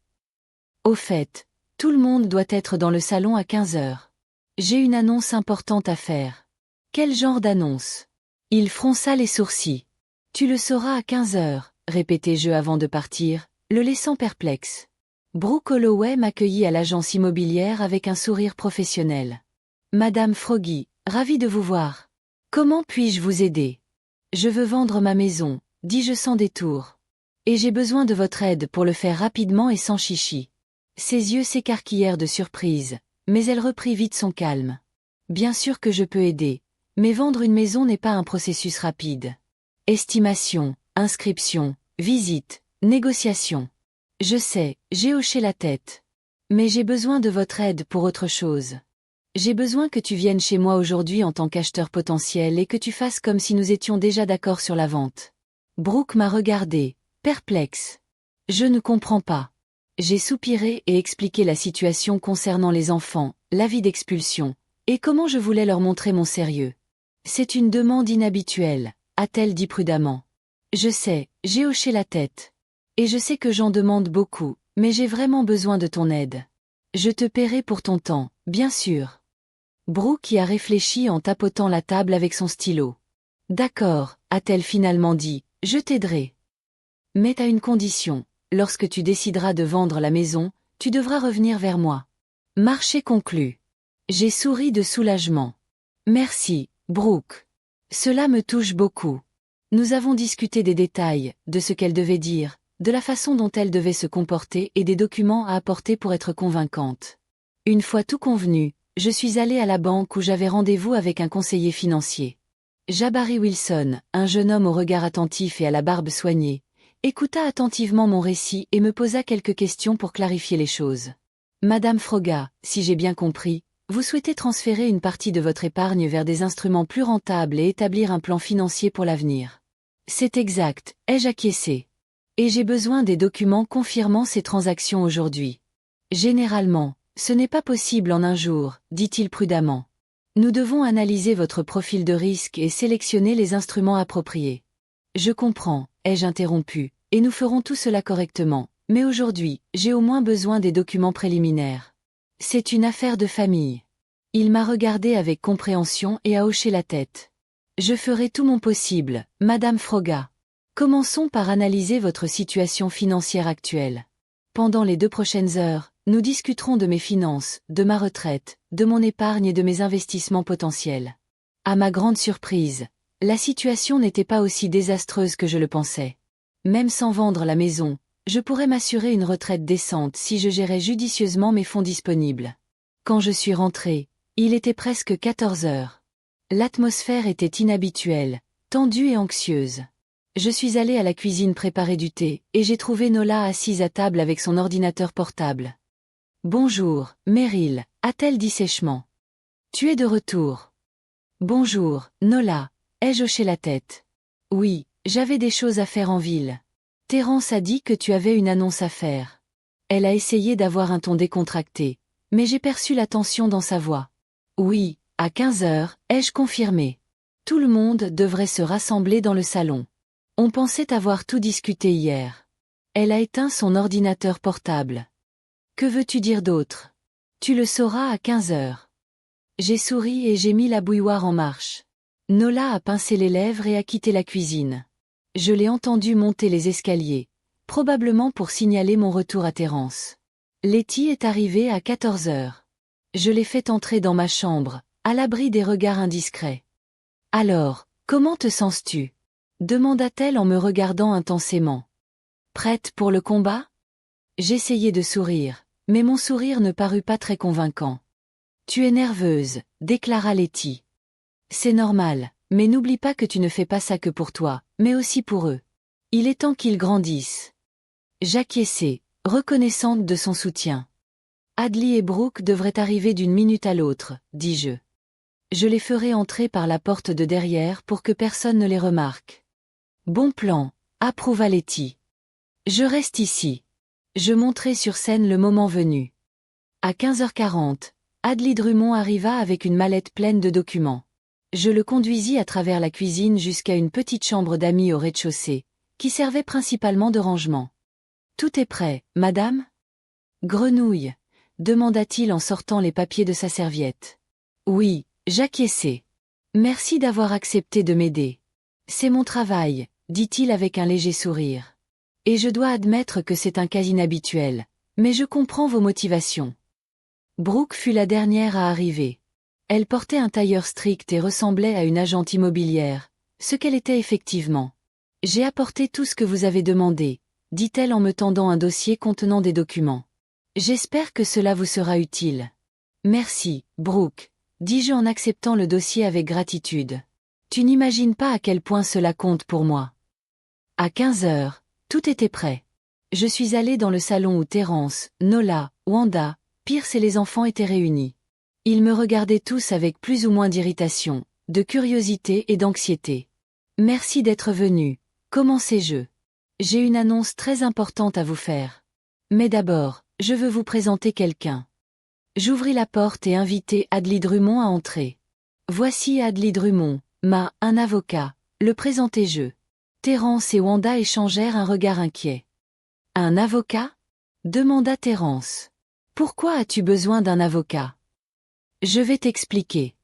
Au fait, tout le monde doit être dans le salon à 15 heures. J'ai une annonce importante à faire. Quel genre d'annonce? Il fronça les sourcils. Tu le sauras à 15 heures, répétai-je avant de partir, le laissant perplexe. Brooke Holloway m'accueillit à l'agence immobilière avec un sourire professionnel. Madame Froggy, ravie de vous voir. Comment puis-je vous aider? Je veux vendre ma maison, dis-je sans détour. Et j'ai besoin de votre aide pour le faire rapidement et sans chichi. Ses yeux s'écarquillèrent de surprise, mais elle reprit vite son calme. Bien sûr que je peux aider, mais vendre une maison n'est pas un processus rapide. Estimation, inscription, visite, négociation. Je sais, j'ai hoché la tête. Mais j'ai besoin de votre aide pour autre chose. J'ai besoin que tu viennes chez moi aujourd'hui en tant qu'acheteur potentiel et que tu fasses comme si nous étions déjà d'accord sur la vente. Brooke m'a regardé, perplexe. Je ne comprends pas. J'ai soupiré et expliqué la situation concernant les enfants, l'avis d'expulsion, et comment je voulais leur montrer mon sérieux. C'est une demande inhabituelle, a-t-elle dit prudemment. Je sais, j'ai hoché la tête. Et je sais que j'en demande beaucoup, mais j'ai vraiment besoin de ton aide. Je te paierai pour ton temps, bien sûr. Brooke y a réfléchi en tapotant la table avec son stylo. D'accord, a-t-elle finalement dit, je t'aiderai. Mais à une condition, lorsque tu décideras de vendre la maison, tu devras revenir vers moi. Marché conclu. J'ai souri de soulagement. Merci, Brooke. Cela me touche beaucoup. Nous avons discuté des détails, de ce qu'elle devait dire, de la façon dont elle devait se comporter et des documents à apporter pour être convaincante. Une fois tout convenu, je suis allée à la banque où j'avais rendez-vous avec un conseiller financier. Jabari Wilson, un jeune homme au regard attentif et à la barbe soignée, écouta attentivement mon récit et me posa quelques questions pour clarifier les choses. Madame Froga, si j'ai bien compris, vous souhaitez transférer une partie de votre épargne vers des instruments plus rentables et établir un plan financier pour l'avenir. C'est exact, ai-je acquiescé. Et j'ai besoin des documents confirmant ces transactions aujourd'hui. Généralement, Ce n'est pas possible en un jour, dit-il prudemment. Nous devons analyser votre profil de risque et sélectionner les instruments appropriés. Je comprends, ai-je interrompu, et nous ferons tout cela correctement, mais aujourd'hui, j'ai au moins besoin des documents préliminaires. C'est une affaire de famille. Il m'a regardé avec compréhension et a hoché la tête. Je ferai tout mon possible, Madame Froga. Commençons par analyser votre situation financière actuelle. Pendant les 2 prochaines heures, nous discuterons de mes finances, de ma retraite, de mon épargne et de mes investissements potentiels. À ma grande surprise, la situation n'était pas aussi désastreuse que je le pensais. Même sans vendre la maison, je pourrais m'assurer une retraite décente si je gérais judicieusement mes fonds disponibles. Quand je suis rentrée, il était presque 14 heures. L'atmosphère était inhabituelle, tendue et anxieuse. Je suis allée à la cuisine préparer du thé, et j'ai trouvé Nola assise à table avec son ordinateur portable. « Bonjour, Meryl » a-t-elle dit sèchement. « Tu es de retour. »« Bonjour, Nola » ai-je hoché la tête. « Oui, j'avais des choses à faire en ville. Terence a dit que tu avais une annonce à faire. » Elle a essayé d'avoir un ton décontracté, mais j'ai perçu la tension dans sa voix. « Oui, à 15 heures, ai-je confirmé. Tout le monde devrait se rassembler dans le salon. On pensait avoir tout discuté hier. » Elle a éteint son ordinateur portable. « Que veux-tu dire d'autre? Tu le sauras à 15 heures. » J'ai souri et j'ai mis la bouilloire en marche. Nola a pincé les lèvres et a quitté la cuisine. Je l'ai entendu monter les escaliers, probablement pour signaler mon retour à Terence. Letty est arrivée à 14 heures. Je l'ai fait entrer dans ma chambre, à l'abri des regards indiscrets. « Alors, comment te sens-tu » demanda-t-elle en me regardant intensément. « Prête pour le combat ?» J'essayai de sourire, mais mon sourire ne parut pas très convaincant. « Tu es nerveuse, déclara Letty. C'est normal, mais n'oublie pas que tu ne fais pas ça que pour toi, mais aussi pour eux. Il est temps qu'ils grandissent. » J'acquiesçai, reconnaissante de son soutien. « Adley et Brooke devraient arriver d'une minute à l'autre, dis-je. Je les ferai entrer par la porte de derrière pour que personne ne les remarque. » Bon plan, approuva Letty. Je reste ici. Je monterai sur scène le moment venu. À 15h40, Adley Drummond arriva avec une mallette pleine de documents. Je le conduisis à travers la cuisine jusqu'à une petite chambre d'amis au rez-de-chaussée, qui servait principalement de rangement. « Tout est prêt, madame ?» Grenouille, demanda-t-il en sortant les papiers de sa serviette. Oui, j'acquiesçai. Merci d'avoir accepté de m'aider. C'est mon travail, dit-il avec un léger sourire. Et je dois admettre que c'est un cas inhabituel, mais je comprends vos motivations. Brooke fut la dernière à arriver. Elle portait un tailleur strict et ressemblait à une agente immobilière, ce qu'elle était effectivement. J'ai apporté tout ce que vous avez demandé, dit-elle en me tendant un dossier contenant des documents. J'espère que cela vous sera utile. Merci, Brooke, dis-je en acceptant le dossier avec gratitude. Tu n'imagines pas à quel point cela compte pour moi. À 15 heures, tout était prêt. Je suis allée dans le salon où Terence, Nola, Wanda, Pierce et les enfants étaient réunis. Ils me regardaient tous avec plus ou moins d'irritation, de curiosité et d'anxiété. Merci d'être venus, commençai-je. J'ai une annonce très importante à vous faire. Mais d'abord, je veux vous présenter quelqu'un. J'ouvris la porte et invitai Adley Drummond à entrer. Voici Adley Drummond, un avocat, le présentai-je. Terence et Wanda échangèrent un regard inquiet. Un avocat ? Demanda Terence. Pourquoi as-tu besoin d'un avocat ? Je vais t'expliquer.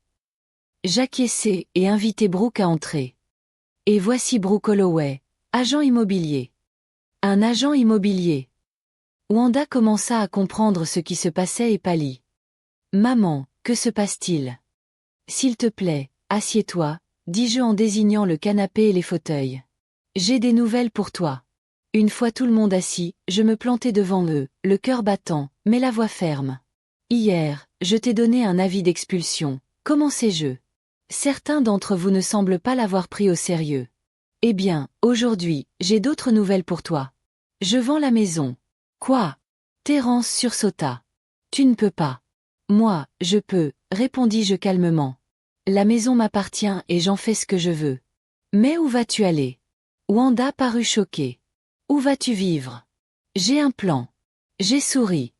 J'acquiesçai et invitai Brooke à entrer. Et voici Brooke Holloway, agent immobilier. Un agent immobilier. Wanda commença à comprendre ce qui se passait et pâlit. Maman, que se passe-t-il ? S'il te plaît, assieds-toi, dis-je en désignant le canapé et les fauteuils. J'ai des nouvelles pour toi. Une fois tout le monde assis, je me plantai devant eux, le cœur battant, mais la voix ferme. Hier, je t'ai donné un avis d'expulsion, commençai-je. Certains d'entre vous ne semblent pas l'avoir pris au sérieux. Eh bien, aujourd'hui, j'ai d'autres nouvelles pour toi. Je vends la maison. Quoi ? Terence sursauta. Tu ne peux pas. Moi, je peux, répondis-je calmement. La maison m'appartient et j'en fais ce que je veux. Mais où vas-tu aller ? Wanda parut choquée. Où vas-tu vivre ? J'ai un plan. J'ai souri.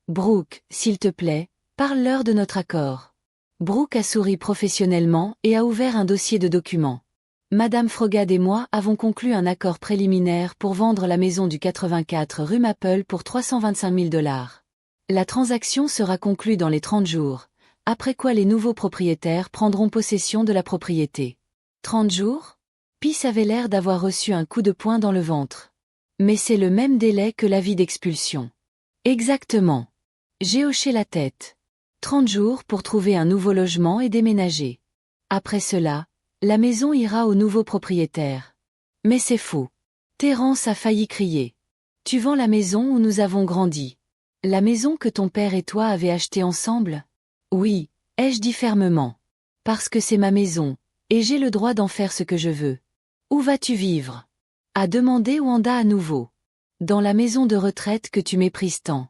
Brooke, s'il te plaît, parle-leur de notre accord. Brooke a souri professionnellement et a ouvert un dossier de documents. Madame Frogad et moi avons conclu un accord préliminaire pour vendre la maison du 84 rue Maple pour 325 000 $. La transaction sera conclue dans les 30 jours, après quoi les nouveaux propriétaires prendront possession de la propriété. 30 jours? Peace avait l'air d'avoir reçu un coup de poing dans le ventre. Mais c'est le même délai que l'avis d'expulsion. Exactement. J'ai hoché la tête. 30 jours pour trouver un nouveau logement et déménager. Après cela, la maison ira au nouveau propriétaire. Mais c'est faux. Terence a failli crier. Tu vends la maison où nous avons grandi. La maison que ton père et toi avez achetée ensemble? Oui, ai-je dit fermement. Parce que c'est ma maison, et j'ai le droit d'en faire ce que je veux. Où vas-tu vivre? A demandé Wanda à nouveau. Dans la maison de retraite que tu méprises tant.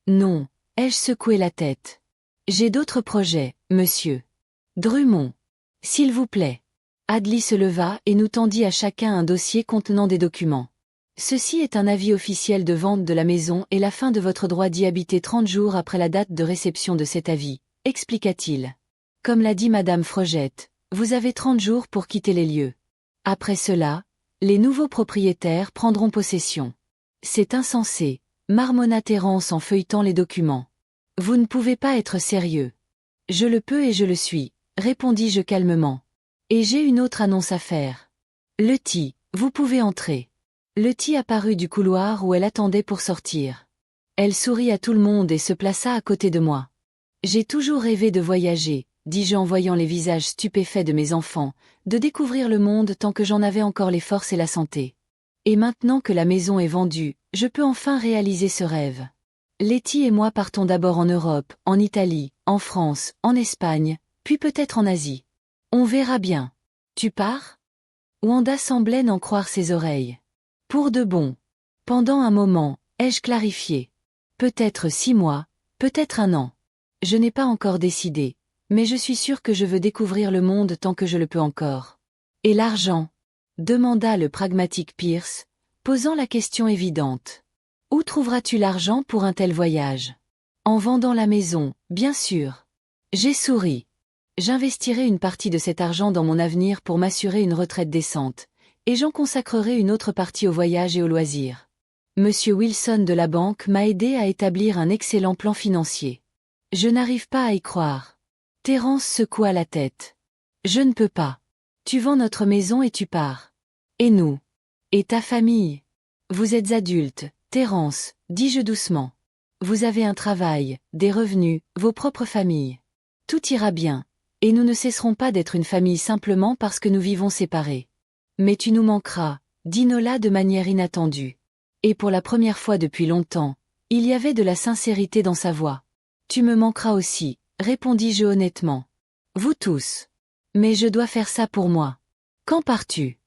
Non, ai-je secoué la tête. J'ai d'autres projets, monsieur. Drummond. S'il vous plaît. Adley se leva et nous tendit à chacun un dossier contenant des documents. Ceci est un avis officiel de vente de la maison et la fin de votre droit d'y habiter 30 jours après la date de réception de cet avis, expliqua-t-il. Comme l'a dit Madame Frogette, vous avez 30 jours pour quitter les lieux. Après cela, les nouveaux propriétaires prendront possession. C'est insensé, marmonna Terence en feuilletant les documents. Vous ne pouvez pas être sérieux. Je le peux et je le suis, répondis-je calmement. Et j'ai une autre annonce à faire. Letty, vous pouvez entrer. Letty apparut du couloir où elle attendait pour sortir. Elle sourit à tout le monde et se plaça à côté de moi. J'ai toujours rêvé de voyager, dis-je en voyant les visages stupéfaits de mes enfants, de découvrir le monde tant que j'en avais encore les forces et la santé. Et maintenant que la maison est vendue, je peux enfin réaliser ce rêve. Letty et moi partons d'abord en Europe, en Italie, en France, en Espagne, puis peut-être en Asie. On verra bien. Tu pars? Wanda semblait n'en croire ses oreilles. Pour de bon. Pendant un moment, ai-je clarifié. Peut-être 6 mois, peut-être 1 an. Je n'ai pas encore décidé, mais je suis sûre que je veux découvrir le monde tant que je le peux encore. Et l'argent? Demanda le pragmatique Pierce, posant la question évidente. Où trouveras-tu l'argent pour un tel voyage? En vendant la maison, bien sûr. J'ai souri. J'investirai une partie de cet argent dans mon avenir pour m'assurer une retraite décente, et j'en consacrerai une autre partie au voyage et aux loisirs. Monsieur Wilson de la banque m'a aidé à établir un excellent plan financier. Je n'arrive pas à y croire. Terence secoua la tête. Je ne peux pas. Tu vends notre maison et tu pars. Et nous? Et ta famille? Vous êtes adulte, Terence, dis-je doucement. Vous avez un travail, des revenus, vos propres familles. Tout ira bien, et nous ne cesserons pas d'être une famille simplement parce que nous vivons séparés. Mais tu nous manqueras, dit Nola de manière inattendue. Et pour la première fois depuis longtemps, il y avait de la sincérité dans sa voix. Tu me manqueras aussi, répondis-je honnêtement. Vous tous. Mais je dois faire ça pour moi. Quand pars-tu?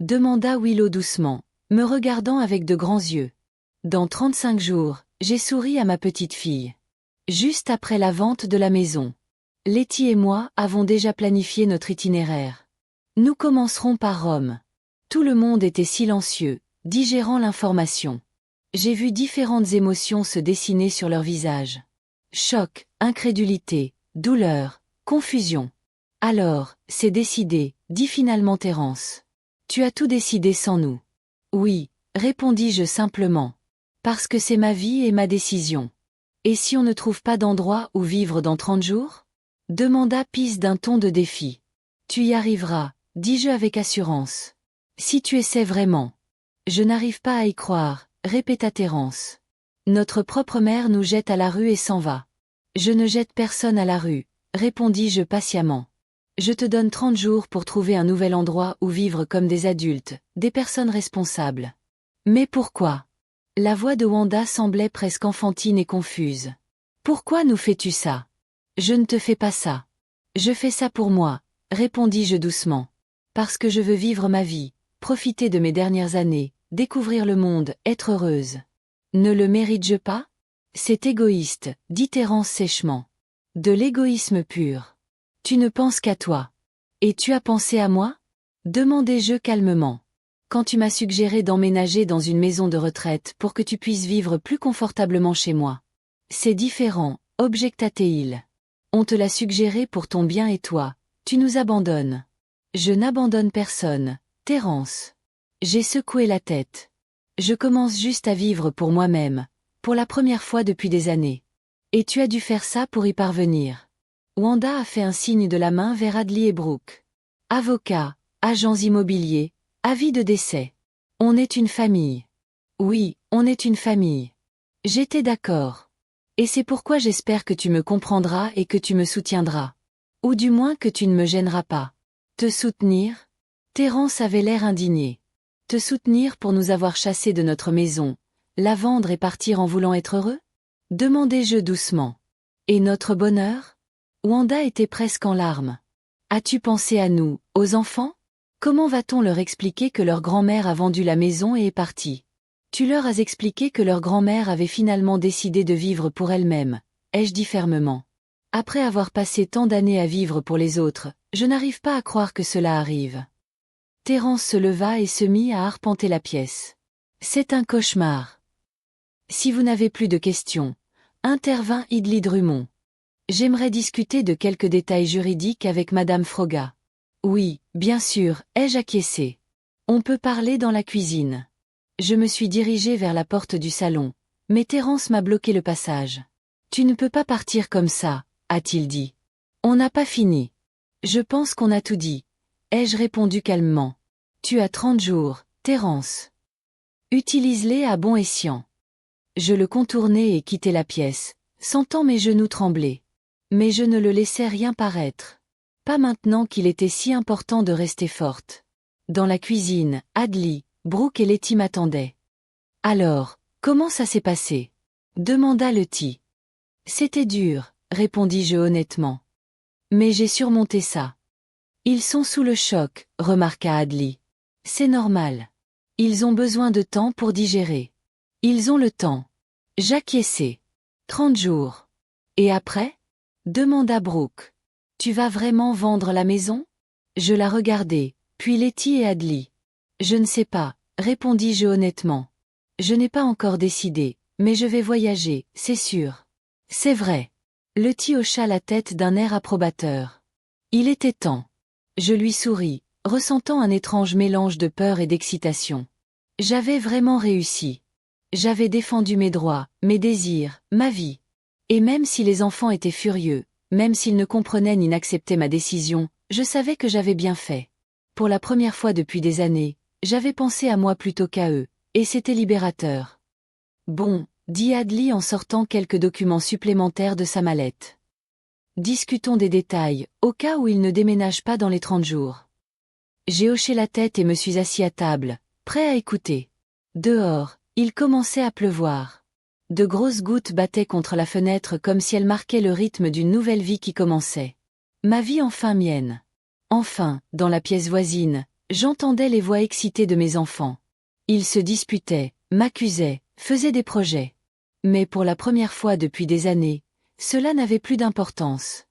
Demanda Willow doucement, me regardant avec de grands yeux. Dans 35 jours, j'ai souri à ma petite fille. Juste après la vente de la maison. Letty et moi avons déjà planifié notre itinéraire. Nous commencerons par Rome. Tout le monde était silencieux, digérant l'information. J'ai vu différentes émotions se dessiner sur leurs visages. Choc, incrédulité, douleur, confusion. Alors, c'est décidé, dit finalement Terence. Tu as tout décidé sans nous. Oui, répondis-je simplement. Parce que c'est ma vie et ma décision. Et si on ne trouve pas d'endroit où vivre dans 30 jours? Demanda Peace d'un ton de défi. Tu y arriveras, dis-je avec assurance. Si tu essaies vraiment. Je n'arrive pas à y croire, répéta Terence. Notre propre mère nous jette à la rue et s'en va. Je ne jette personne à la rue, répondis-je patiemment. Je te donne 30 jours pour trouver un nouvel endroit où vivre comme des adultes, des personnes responsables. Mais pourquoi? La voix de Wanda semblait presque enfantine et confuse. Pourquoi nous fais-tu ça? Je ne te fais pas ça. Je fais ça pour moi, répondis-je doucement. Parce que je veux vivre ma vie, profiter de mes dernières années, découvrir le monde, être heureuse. Ne le mérite-je pas? C'est égoïste, dit Terence sèchement. De l'égoïsme pur. Tu ne penses qu'à toi. Et tu as pensé à moi? Demandai-je calmement. Quand tu m'as suggéré d'emménager dans une maison de retraite pour que tu puisses vivre plus confortablement chez moi. C'est différent, objecta Théil. On te l'a suggéré pour ton bien et toi, tu nous abandonnes. Je n'abandonne personne, Terence. J'ai secoué la tête. Je commence juste à vivre pour moi-même, pour la première fois depuis des années. Et tu as dû faire ça pour y parvenir. Wanda a fait un signe de la main vers Adley et Brooke. Avocats, agents immobiliers, avis de décès. On est une famille. Oui, on est une famille. J'étais d'accord. Et c'est pourquoi j'espère que tu me comprendras et que tu me soutiendras. Ou du moins que tu ne me gêneras pas. Te soutenir? Terence avait l'air indigné. Te soutenir pour nous avoir chassés de notre maison, la vendre et partir en voulant être heureux? Demandai-je doucement. Et notre bonheur? Wanda était presque en larmes. As-tu pensé à nous, aux enfants? Comment va-t-on leur expliquer que leur grand-mère a vendu la maison et est partie? Tu leur as expliqué que leur grand-mère avait finalement décidé de vivre pour elle-même, ai-je dit fermement. Après avoir passé tant d'années à vivre pour les autres, je n'arrive pas à croire que cela arrive. Terence se leva et se mit à arpenter la pièce. C'est un cauchemar. Si vous n'avez plus de questions, intervint Idley Drummond. J'aimerais discuter de quelques détails juridiques avec Madame Froga. Oui, bien sûr, ai-je acquiescé. On peut parler dans la cuisine. Je me suis dirigé vers la porte du salon, mais Terence m'a bloqué le passage. Tu ne peux pas partir comme ça, a-t-il dit. On n'a pas fini. Je pense qu'on a tout dit, ai-je répondu calmement. Tu as 30 jours, Terence. Utilise-les à bon escient. Je le contournai et quittai la pièce, sentant mes genoux trembler. Mais je ne le laissai rien paraître. Pas maintenant qu'il était si important de rester forte. Dans la cuisine, Adley, Brooke et Letty m'attendaient. Alors, comment ça s'est passé? Demanda Letty. C'était dur, répondis-je honnêtement. Mais j'ai surmonté ça. Ils sont sous le choc, remarqua Adley. C'est normal. Ils ont besoin de temps pour digérer. Ils ont le temps. J'acquiesçai. 30 jours. Et après? Demanda Brooke. Tu vas vraiment vendre la maison? Je la regardai, puis Letty et Adley. Je ne sais pas, répondis-je honnêtement. Je n'ai pas encore décidé, mais je vais voyager, c'est sûr. C'est vrai. Letty hocha la tête d'un air approbateur. Il était temps. Je lui souris, ressentant un étrange mélange de peur et d'excitation. J'avais vraiment réussi. J'avais défendu mes droits, mes désirs, ma vie. Et même si les enfants étaient furieux, même s'ils ne comprenaient ni n'acceptaient ma décision, je savais que j'avais bien fait. Pour la première fois depuis des années, j'avais pensé à moi plutôt qu'à eux, et c'était libérateur. Bon, dit Adley en sortant quelques documents supplémentaires de sa mallette. Discutons des détails, au cas où il ne déménage pas dans les 30 jours. J'ai hoché la tête et me suis assis à table, prêt à écouter. Dehors, il commençait à pleuvoir. De grosses gouttes battaient contre la fenêtre comme si elles marquaient le rythme d'une nouvelle vie qui commençait. Ma vie enfin mienne. Enfin, dans la pièce voisine, j'entendais les voix excitées de mes enfants. Ils se disputaient, m'accusaient, faisaient des projets. Mais pour la première fois depuis des années, cela n'avait plus d'importance.